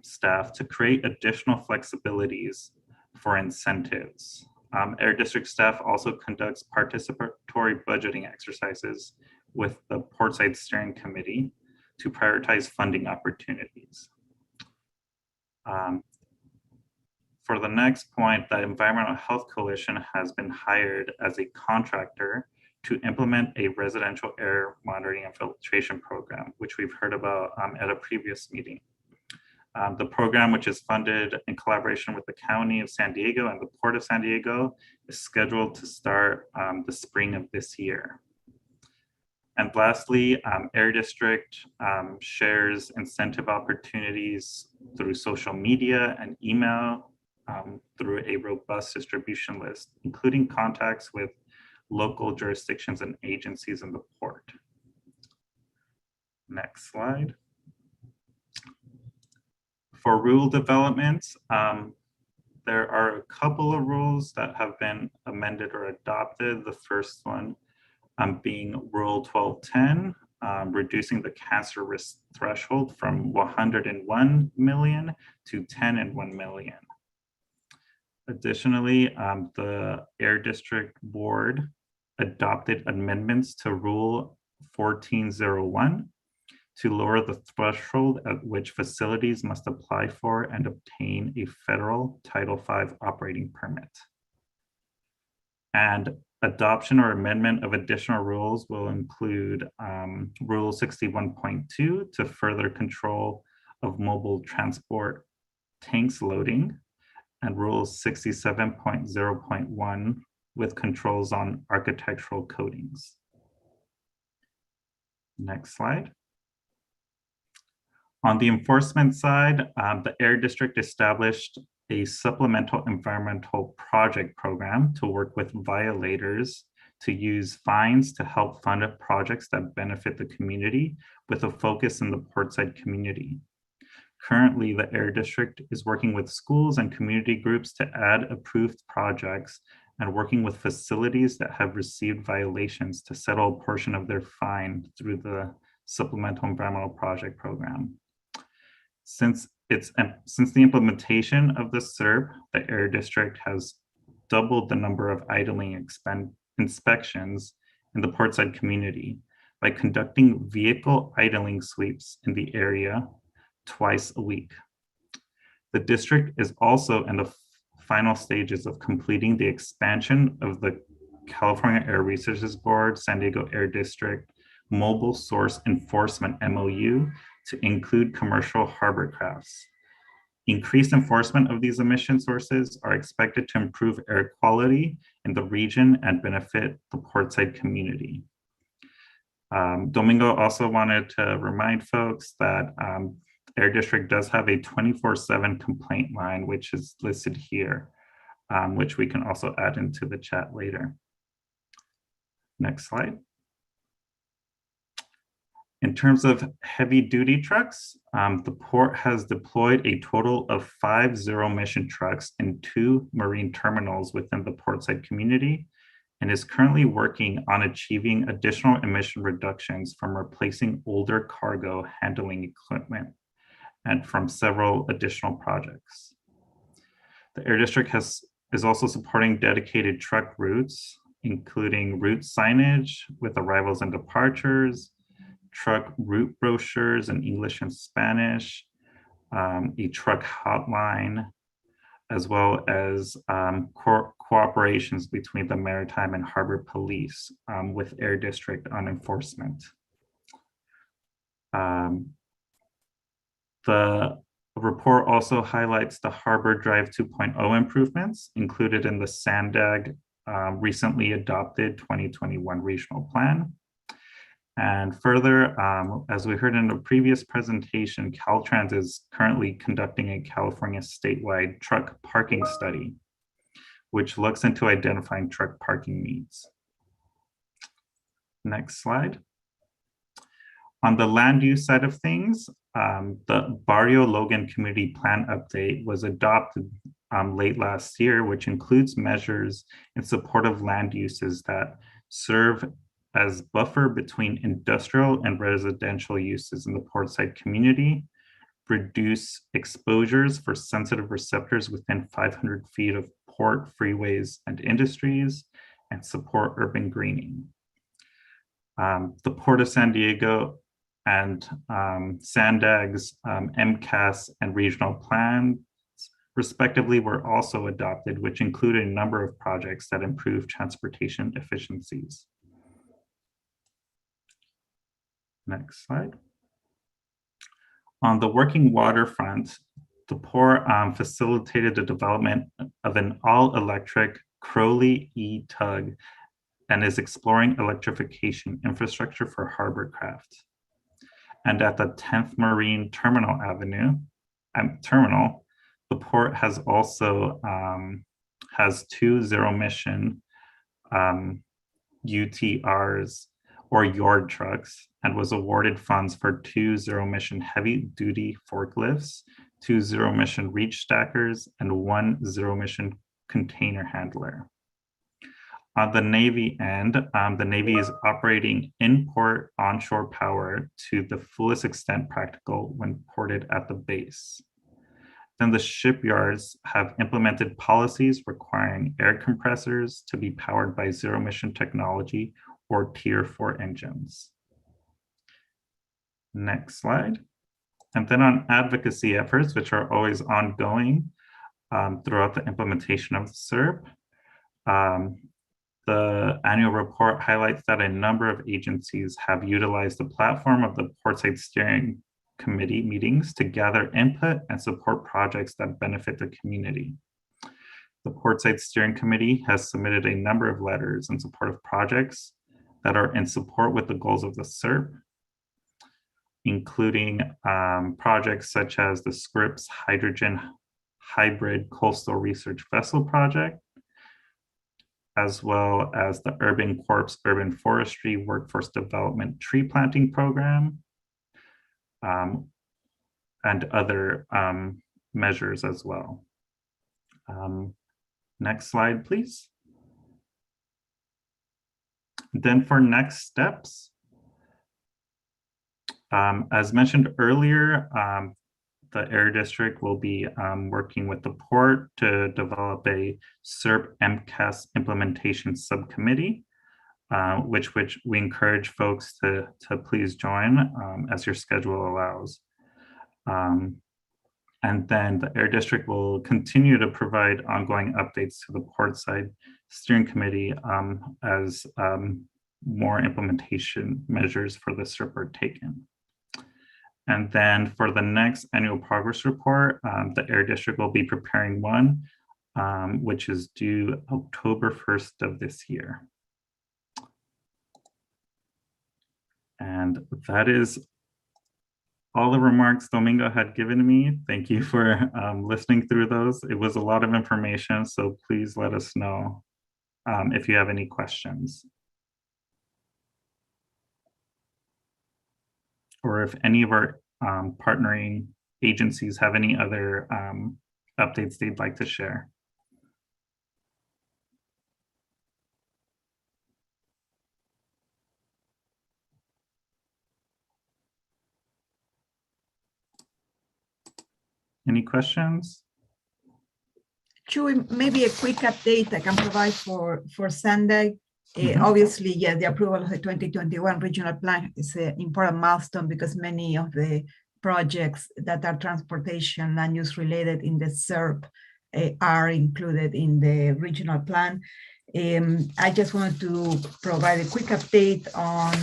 staff to create additional flexibilities for incentives. Air District staff also conducts participatory budgeting exercises with the Portside Steering Committee to prioritize funding opportunities. For the next point, the Environmental Health Coalition has been hired as a contractor to implement a residential air monitoring and filtration program, which we've heard about at a previous meeting. The program, which is funded in collaboration with the County of San Diego and the Port of San Diego, is scheduled to start the spring of this year. And lastly, Air District shares incentive opportunities through social media and email through a robust distribution list, including contacts with local jurisdictions and agencies in the port. Next slide. For rule development, there are a couple of rules that have been amended or adopted. The first one being Rule 1210, reducing the cancer risk threshold from 101 million to 10 and 1 million. Additionally, the Air District Board adopted amendments to Rule 1401 to lower the threshold at which facilities must apply for and obtain a federal Title V operating permit. And adoption or amendment of additional rules will include Rule 61.2 to further control of mobile transport tanks loading, and Rule 67.0.1 with controls on architectural coatings. Next slide. On the enforcement side, the Air District established a supplemental environmental project program to work with violators to use fines to help fund projects that benefit the community with a focus in the Portside community. Currently, the Air District is working with schools and community groups to add approved projects and working with facilities that have received violations to settle a portion of their fine through the Supplemental Environmental Project Program. Since the implementation of the Serp, the Air District has doubled the number of idling inspections in the Portside community by conducting vehicle idling sweeps in the area twice a week. The district is also in the final stages of completing the expansion of the California Air Resources Board, San Diego Air District Mobile Source Enforcement MOU to include commercial harbor crafts. Increased enforcement of these emission sources are expected to improve air quality in the region and benefit the Portside community. Domingo also wanted to remind folks that Air District does have a 24/7 complaint line, which is listed here, which we can also add into the chat later. Next slide. In terms of heavy duty trucks, the port has deployed a total of 5 zero-emission trucks in 2 marine terminals within the Portside community and is currently working on achieving additional emission reductions from replacing older cargo handling equipment and from several additional projects. The Air District is also supporting dedicated truck routes, including route signage with arrivals and departures, truck route brochures in English and Spanish, a truck hotline, as well as cooperations between the Maritime and Harbor Police with Air District on enforcement. The report also highlights the Harbor Drive 2.0 improvements included in the SANDAG recently adopted 2021 regional plan. And further, as we heard in the previous presentation, Caltrans is currently conducting a California statewide truck parking study, which looks into identifying truck parking needs. Next slide. On the land use side of things, the Barrio Logan community plan update was adopted late last year, which includes measures in support of land uses that serve as buffer between industrial and residential uses in the Portside community, reduce exposures for sensitive receptors within 500 feet of port, freeways, and industries, and support urban greening. The Port of San Diego and SANDAG's Mcas and regional plans, respectively, were also adopted, which included a number of projects that improve transportation efficiencies. Next slide. On the Working Waterfront, the Port facilitated the development of an all-electric Crowley e-tug and is exploring electrification infrastructure for harbor craft. And at the 10th Marine Terminal Terminal, the Port has also has 2 zero-emission UTRs or yard trucks and was awarded funds for 2 zero-emission heavy-duty forklifts, 2 zero-emission reach stackers, and 1 zero-emission container handler. On the Navy end, the Navy is operating in-port onshore power to the fullest extent practical when ported at the base. Then the shipyards have implemented policies requiring air compressors to be powered by zero emission technology or Tier 4 engines. Next slide. And then on advocacy efforts, which are always ongoing throughout the implementation of the Serp. The annual report highlights that a number of agencies have utilized the platform of the Portside Steering Committee meetings to gather input and support projects that benefit the community. The Portside Steering Committee has submitted a number of letters in support of projects that are in support with the goals of the Serp, including projects such as the Scripps Hydrogen Hybrid Coastal Research Vessel Project, as well as the Urban Corps Urban Forestry Workforce Development Tree Planting Program, and other measures as well. Next slide, please. Then for next steps, as mentioned earlier, the Air District will be working with the Port to develop a Serp Mcas implementation subcommittee, which we encourage folks to please join as your schedule allows. And then the Air District will continue to provide ongoing updates to the Portside Steering Committee as more implementation measures for the Serp are taken. And then for the next annual progress report, the Air District will be preparing one, which is due October 1st of this year. And that is all the remarks Domingo had given me. Thank you for listening through those. It was a lot of information, so please let us know if you have any questions. Or if any of our partnering agencies have any other updates they'd like to share. Any questions? Chewy, maybe a quick update I can provide for Sunday. Obviously, yeah, the approval of the 2021 regional plan is an important milestone because many of the projects that are transportation and use related in the Serp are included in the regional plan. I just wanted to provide a quick update on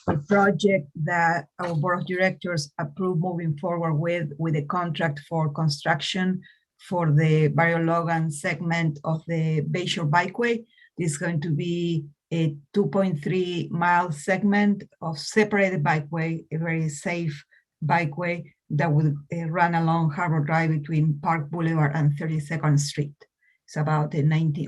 a project that our board of directors approved moving forward with a contract for construction for the Barologan segment of the Bayshore Bikeway. This is going to be a 2.3 mile segment of separated bikeway, a very safe bikeway that will run along Harbor Drive between Park Boulevard and 32nd Street. It's about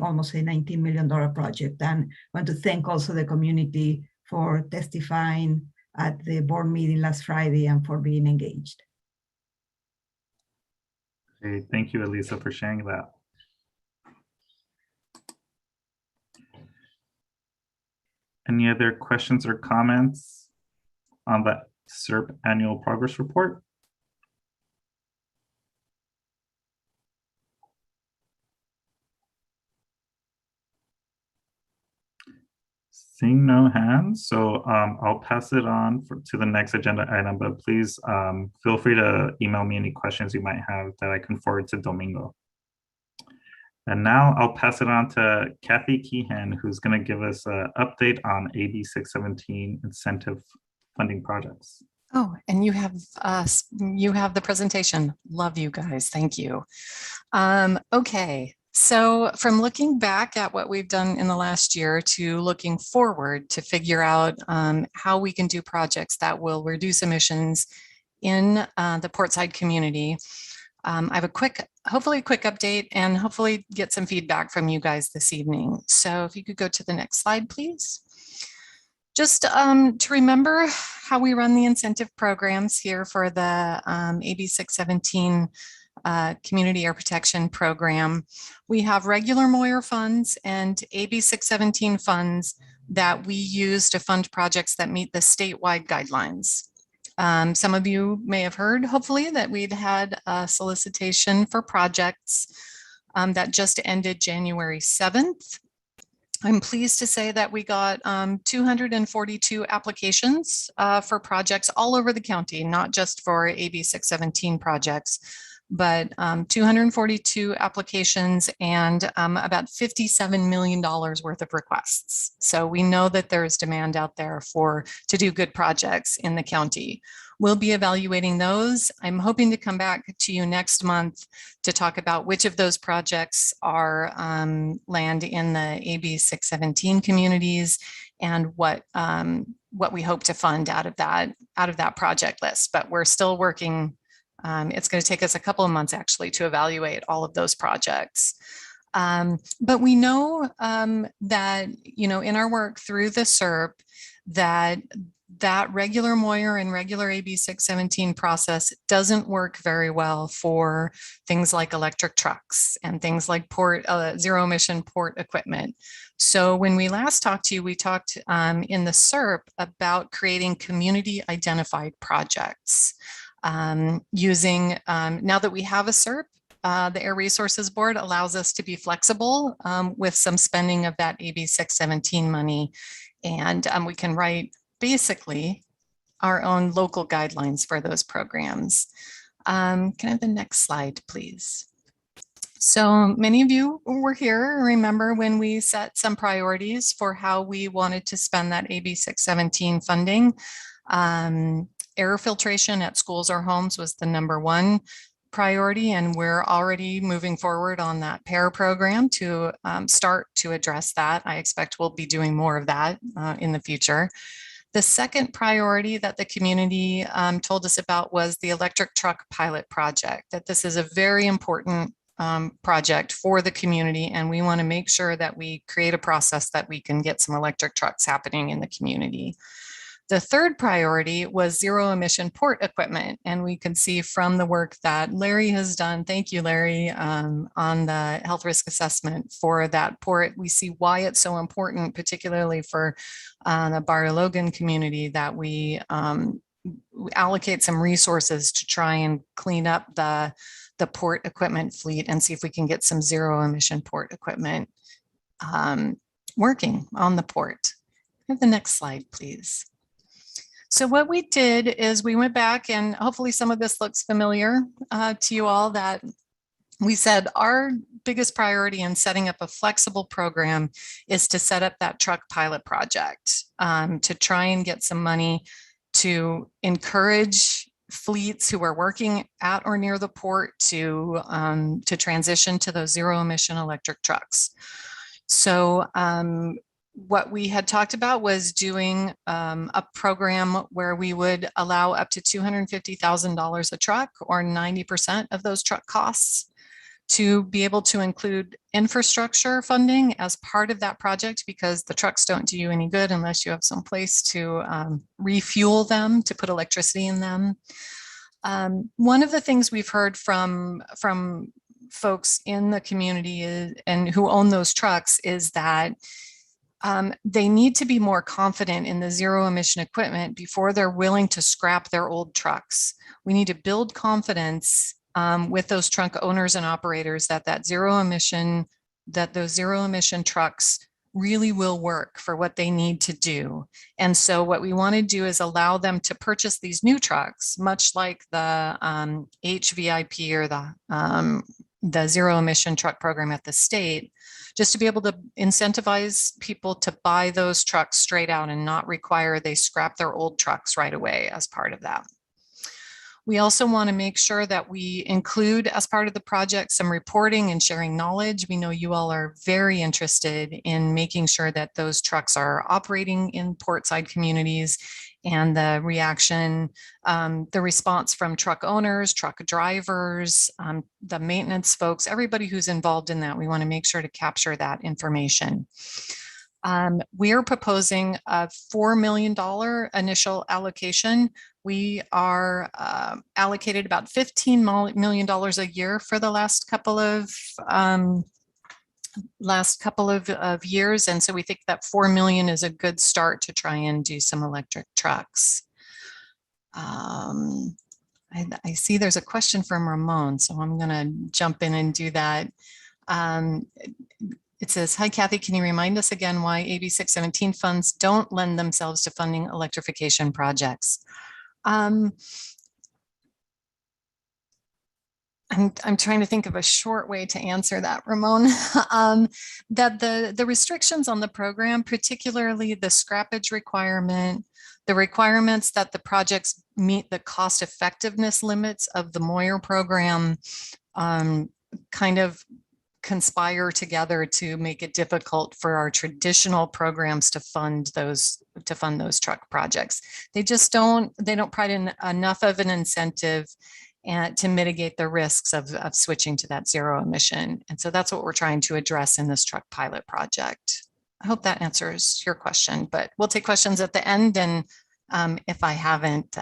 almost a $19 million project. And I want to thank also the community for testifying at the board meeting last Friday and for being engaged. Okay, thank you, Elisa, for sharing that. Any other questions or comments on the Serp annual progress report? Seeing no hands, so I'll pass it on to the next agenda item, but please feel free to email me any questions you might have that I can forward to Domingo. And now I'll pass it on to Kathy Keehan, who's going to give us an update on AB 617 incentive funding projects. Oh, and you have the presentation. Love you guys. Thank you. Okay. So from looking back at what we've done in the last year to looking forward to figure out how we can do projects that will reduce emissions in the Portside community, I have hopefully a quick update and hopefully get some feedback from you guys this evening. So if you could go to the next slide, please. Just to remember how we run the incentive programs here for the AB 617 Community Air Protection Program. We have regular Moyer funds and AB 617 funds that we use to fund projects that meet the statewide guidelines. Some of you may have heard, hopefully, that we'd had a solicitation for projects that just ended January 7th. I'm pleased to say that we got 242 applications for projects all over the county, not just for AB 617 projects, but 242 applications and about $57 million worth of requests. So we know that there's demand out there to do good projects in the county. We'll be evaluating those. I'm hoping to come back to you next month to talk about which of those projects are land in the AB 617 communities and what we hope to fund out of that project list. But we're still working. It's going to take us a couple of months actually to evaluate all of those projects. But we know that, in our work through the Serp, that regular Moyer and regular AB 617 process doesn't work very well for things like electric trucks and things like zero emission port equipment. So when we last talked to you, we talked in the Serp about creating community identified projects using, now that we have a Serp, the Air Resources Board allows us to be flexible with some spending of that AB 617 money. And we can write basically our own local guidelines for those programs. Can I have the next slide, please? So many of you were here, remember when we set some priorities for how we wanted to spend that AB 617 funding. Air filtration at schools or homes was the #1 priority, and we're already moving forward on that PAIR program to start to address that. I expect we'll be doing more of that in the future. The second priority that the community told us about was the electric truck pilot project, that this is a very important project for the community, and we want to make sure that we create a process that we can get some electric trucks happening in the community. The third priority was zero emission port equipment. And we can see from the work that Larry has done, thank you, Larry, on the health risk assessment for that port. We see why it's so important, particularly for the Barologan community, that we allocate some resources to try and clean up the port equipment fleet and see if we can get some zero emission port equipment working on the port. Have the next slide, please. So what we did is we went back, and hopefully some of this looks familiar to you all, that we said our biggest priority in setting up a flexible program is to set up that truck pilot project to try and get some money to encourage fleets who are working at or near the port to transition to those zero emission electric trucks. So what we had talked about was doing a program where we would allow up to $250,000 a truck, or 90% of those truck costs, to be able to include infrastructure funding as part of that project, because the trucks don't do you any good unless you have some place to refuel them, to put electricity in them. One of the things we've heard from folks in the community and who own those trucks is that they need to be more confident in the zero emission equipment before they're willing to scrap their old trucks. We need to build confidence with those truck owners and operators that those zero emission trucks really will work for what they need to do. And so what we want to do is allow them to purchase these new trucks, much like the HVIP or the zero emission truck program at the state, just to be able to incentivize people to buy those trucks straight out and not require they scrap their old trucks right away as part of that. We also want to make sure that we include, as part of the project, some reporting and sharing knowledge. We know you all are very interested in making sure that those trucks are operating in Portside communities, and the response from truck owners, truck drivers, the maintenance folks, everybody who's involved in that. We want to make sure to capture that information. We are proposing a $4 million initial allocation We are allocated about $15 million a year for the last couple of years. And so we think that 4 million is a good start to try and do some electric trucks. I see there's a question from Ramon, so I'm going to jump in and do that. It says, hi, Kathy, can you remind us again why AB 617 funds don't lend themselves to funding electrification projects? I'm trying to think of a short way to answer that, Ramon. That the restrictions on the program, particularly the scrappage requirement, the requirements that the projects meet the cost effectiveness limits of the Moyer program, kind of conspire together to make it difficult for our traditional programs to fund those truck projects. They don't provide enough of an incentive and to mitigate the risks of switching to that zero emission. And so that's what we're trying to address in this truck pilot project. I hope that answers your question, but we'll take questions at the end. And if I haven't,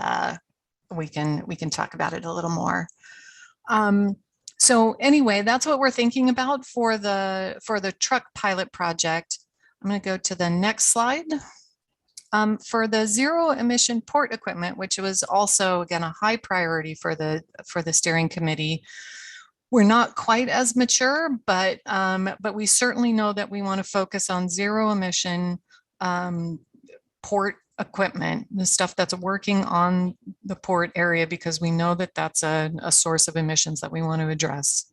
we can talk about it a little more. So anyway, that's what we're thinking about for the truck pilot project. I'm going to go to the next slide. For the zero emission port equipment, which was also, again, a high priority for the steering committee, we're not quite as mature, but we certainly know that we want to focus on zero emission port equipment, the stuff that's working on the port area, because we know that that's a source of emissions that we want to address.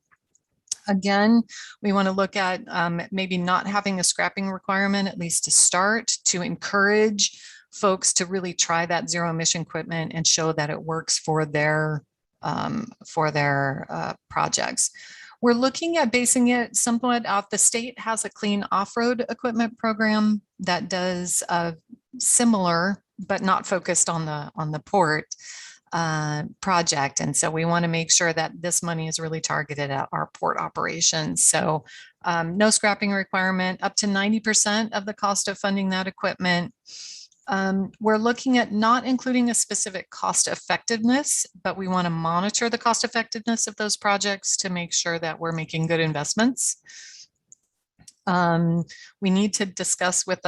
Again, we want to look at maybe not having a scrapping requirement, at least to start, to encourage folks to really try that zero emission equipment and show that it works for their projects. We're looking at basing it somewhat off. The state has a clean off-road equipment program that does similar, but not focused on the port project. And so we want to make sure that this money is really targeted at our port operations. So no scrapping requirement, up to 90% of the cost of funding that equipment. We're looking at not including a specific cost effectiveness, but we want to monitor the cost effectiveness of those projects to make sure that we're making good investments. We need to discuss with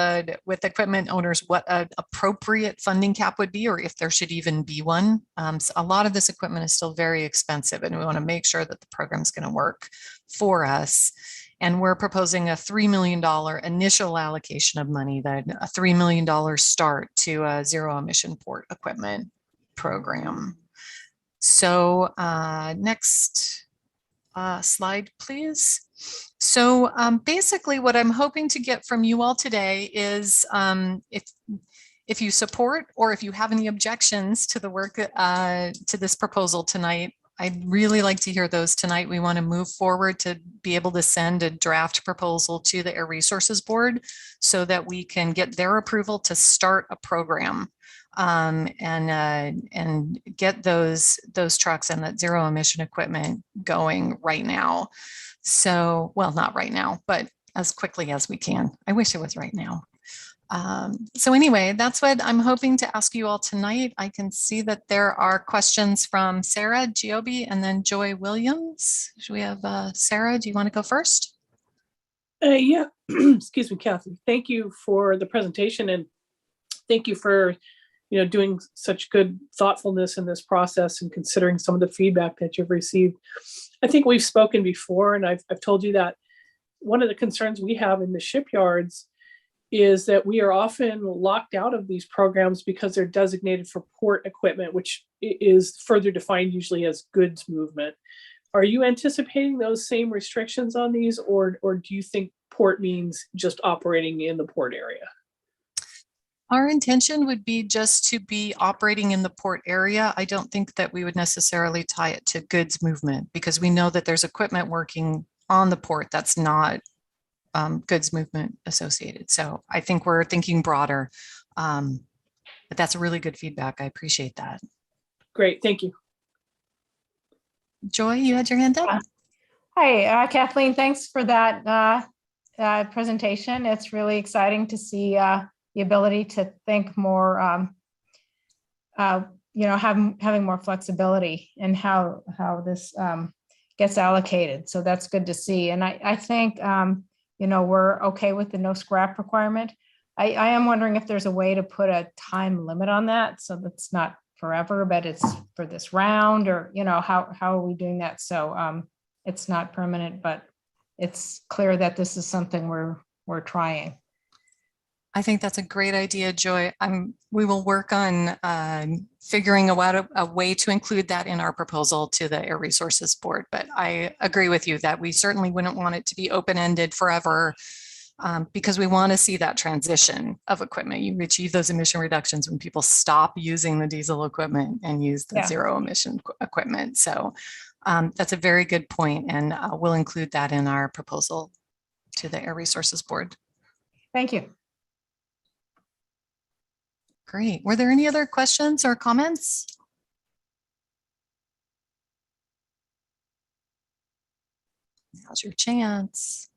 equipment owners what an appropriate funding cap would be, or if there should even be one. So a lot of this equipment is still very expensive, and we want to make sure that the program is going to work for us. And we're proposing a $3 million initial allocation of money, that a $3 million start to a zero emission port equipment program. So next slide, please. So basically what I'm hoping to get from you all today is if you support, or if you have any objections to the work to this proposal tonight, I'd really like to hear those tonight. We want to move forward to be able to send a draft proposal to the Air Resources Board so that we can get their approval to start a program and get those trucks and that zero emission equipment going right now. So, well, not right now, but as quickly as we can. I wish it was right now. So anyway, that's what I'm hoping to ask you all tonight. I can see that there are questions from Sarah, Giobi, and then Joy Williams. Should we have Sarah? Do you want to go first? Yeah, excuse me, Kathy. Thank you for the presentation, and thank you for doing such good thoughtfulness in this process and considering some of the feedback that you've received. I think we've spoken before, and I've told you that one of the concerns we have in the shipyards is that we are often locked out of these programs because they're designated for port equipment, which is further defined usually as goods movement. Are you anticipating those same restrictions on these, or do you think port means just operating in the port area? Our intention would be just to be operating in the port area. I don't think that we would necessarily tie it to goods movement, because we know that there's equipment working on the port that's not goods movement associated. So I think we're thinking broader, but that's a really good feedback. I appreciate that. Great, thank you. Joy, you had your hand up. Hi, Kathleen, thanks for that presentation. It's really exciting to see the ability to think more having more flexibility in how this gets allocated. So that's good to see. And I think, we're okay with the no scrap requirement. I am wondering if there's a way to put a time limit on that, so that's not forever, but it's for this round, or, how are we doing that? So it's not permanent, but it's clear that this is something we're trying. I think that's a great idea, Joy. We will work on figuring out a way to include that in our proposal to the Air Resources Board. But I agree with you that we certainly wouldn't want it to be open-ended forever, because we want to see that transition of equipment. You achieve those emission reductions when people stop using the diesel equipment and use the zero emission equipment. So that's a very good point, and we'll include that in our proposal to the Air Resources Board. Thank you. Great. Were there any other questions or comments? Now's your chance.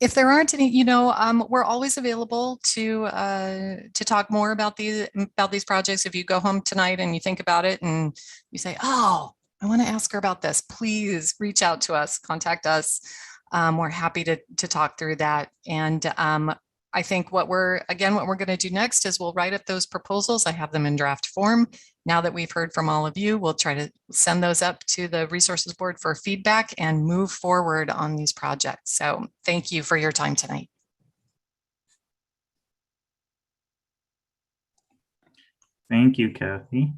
If there aren't any, we're always available to talk more about these projects. If you go home tonight and you think about it and you say, "Oh, I want to ask her about this," please reach out to us, contact us. We're happy to talk through that. And I think what we're going to do next is we'll write up those proposals. I have them in draft form. Now that we've heard from all of you, we'll try to send those up to the Resources Board for feedback and move forward on these projects. So thank you for your time tonight. Thank you, Kathy.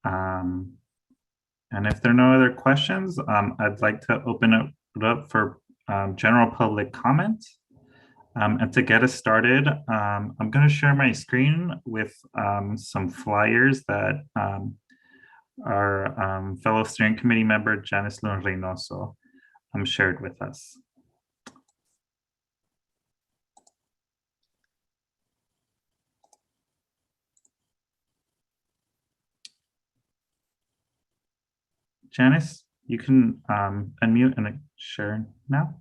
And if there are no other questions, I'd like to open it up for general public comment. And to get us started, I'm going to share my screen with some flyers that our fellow steering committee member, Janice Luna Reynoso, shared with us. Janice, you can unmute and share now.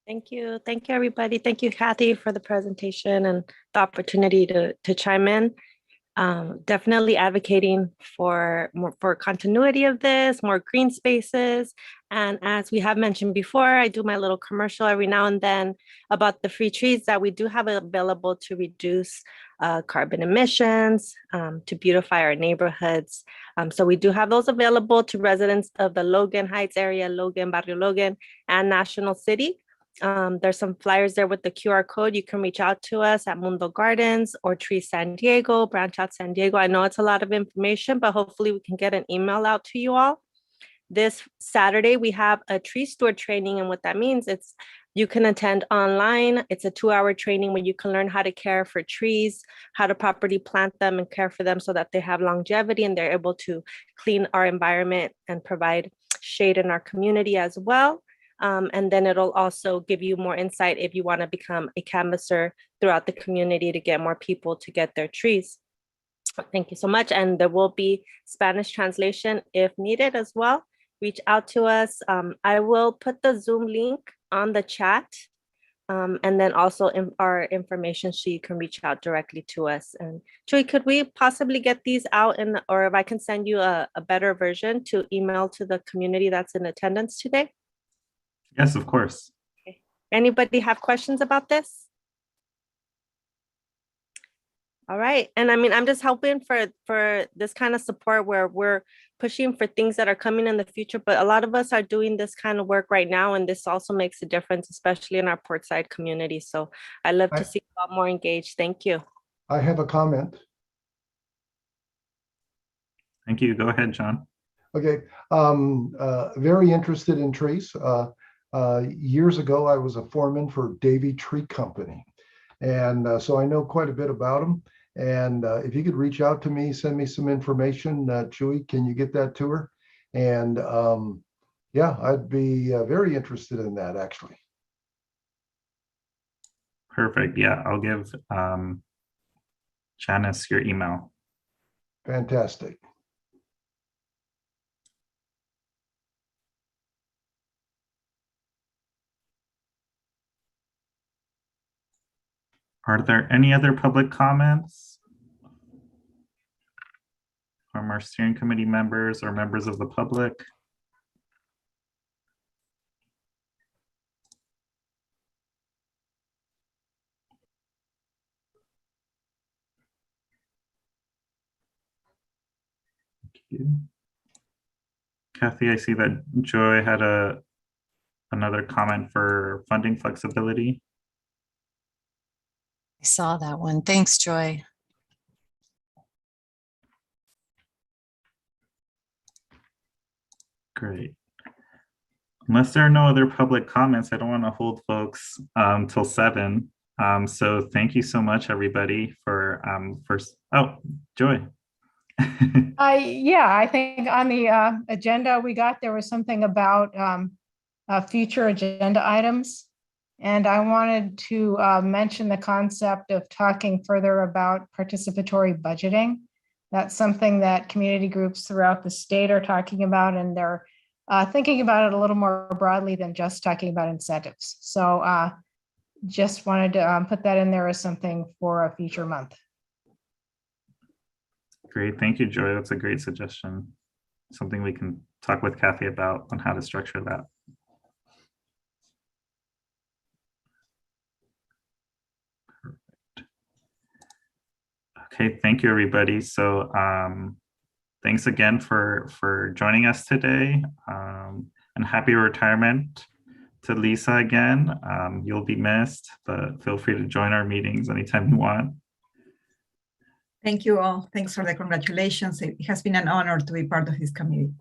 Thank you. Thank you, everybody. Thank you, Kathy, for the presentation and the opportunity to chime in. Definitely advocating for continuity of this, more green spaces. And as we have mentioned before, I do my little commercial every now and then about the free trees that we do have available to reduce carbon emissions, to beautify our neighborhoods. So we do have those available to residents of the Logan Heights area, Logan, Barrio Logan, and National City. There's some flyers there with the QR code. You can reach out to us at Mundo Gardens or Tree San Diego, Branch Out San Diego. I know it's a lot of information, but hopefully we can get an email out to you all. This Saturday, we have a tree steward training. And what that means, you can attend online. It's a 2-hour training where you can learn how to care for trees, how to properly plant them and care for them so that they have longevity and they're able to clean our environment and provide shade in our community as well. And then it'll also give you more insight if you want to become a canvasser throughout the community to get more people to get their trees. Thank you so much. And there will be Spanish translation if needed as well. Reach out to us. I will put the Zoom link on the chat, and then also in our information so you can reach out directly to us. And Joy, could we possibly get these out or if I can send you a better version to email to the community that's in attendance today? Yes, of course. Okay. Anybody have questions about this? All right. And I mean, I'm just hoping for this kind of support where we're pushing for things that are coming in the future, but a lot of us are doing this kind of work right now. And this also makes a difference, especially in our Portside community. So I love to see a lot more engaged. Thank you. I have a comment. Thank you. Go ahead, John. Okay. Very interested in trees. Years ago, I was a foreman for Davy Tree Company. And so I know quite a bit about them. And if you could reach out to me, send me some information, Chewy, can you get that to her? And yeah, I'd be very interested in that, actually. Perfect. Yeah, I'll give Janice your email. Fantastic. Are there any other public comments from our steering committee members or members of the public? Kathy, I see that Joy had another comment for funding flexibility. I saw that one. Thanks, Joy. Great. Unless there are no other public comments, I don't want to hold folks till 7. So thank you so much, everybody, for oh, Joy. Yeah, I think on the agenda we got, there was something about future agenda items. And I wanted to mention the concept of talking further about participatory budgeting. That's something that community groups throughout the state are talking about, and they're thinking about it a little more broadly than just talking about incentives. So just wanted to put that in there as something for a future month. Great, thank you, Joy. That's a great suggestion. Something we can talk with Kathy about on how to structure that. Perfect. Okay, thank you, everybody. So thanks again for joining us today, and happy retirement to Lisa again. You'll be missed, but feel free to join our meetings anytime you want. Thank you all. Thanks for the congratulations. It has been an honor to be part of this committee.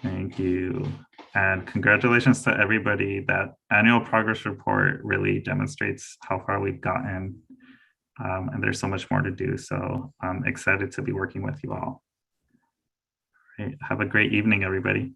Thank you. And congratulations to everybody. That annual progress report really demonstrates how far we've gotten. And there's so much more to do. So I'm excited to be working with you all. Right. Have a great evening, everybody.